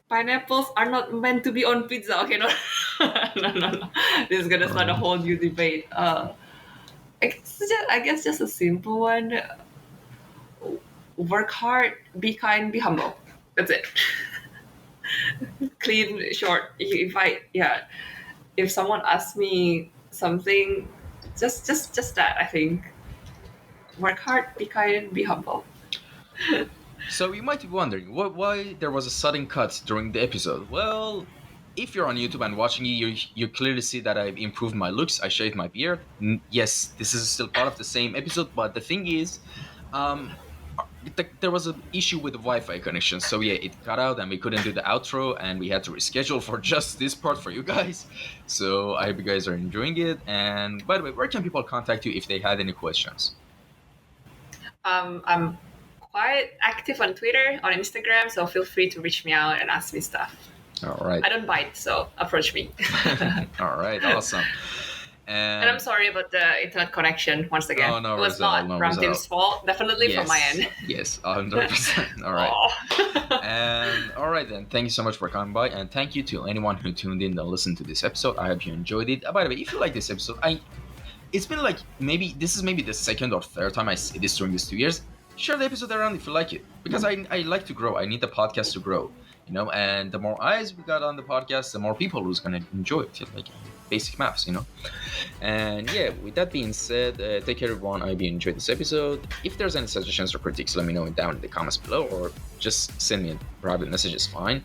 Pineapples are not meant to be on pizza. Okay, no, no. This is gonna start a whole new debate. I guess just a simple one. Work hard, be kind, be humble. That's it. Clean, short. If someone asks me something, just that. I think work hard, be kind, be humble. So you might be wondering why there was a sudden cut during the episode. Well, if you're on YouTube and watching it, you clearly see that I've improved my looks. I shaved my beard. Yes, this is still part of the same episode, but the thing is, there was an issue with the Wi-Fi connection. So yeah, it cut out and we couldn't do the outro, and we had to reschedule for just this part for you guys. So I hope you guys are enjoying it. And by the way, where can people contact you if they had any questions? I'm quite active on Twitter, on Instagram, so feel free to reach me out and ask me stuff. All right. I don't bite, so approach me. All right, awesome. And I'm sorry about the internet connection once again. Oh, no it was result, not no Ramtim's fault, definitely from my end. Yes, 100%. All right. Oh. And all right then, thank you so much for coming by, and thank you to anyone who tuned in and listened to this episode. I hope you enjoyed it. By the way, if you like this episode, it's been like maybe the second or third time I say this during these 2 years. Share the episode around if you like it, because I like to grow. I need the podcast to grow, and the more eyes we got on the podcast, the more people who's gonna enjoy it. Like basic maths, And yeah, with that being said, take care everyone. I hope you enjoyed this episode. If there's any suggestions or critiques, let me know down in the comments below, or just send me a private message, is fine.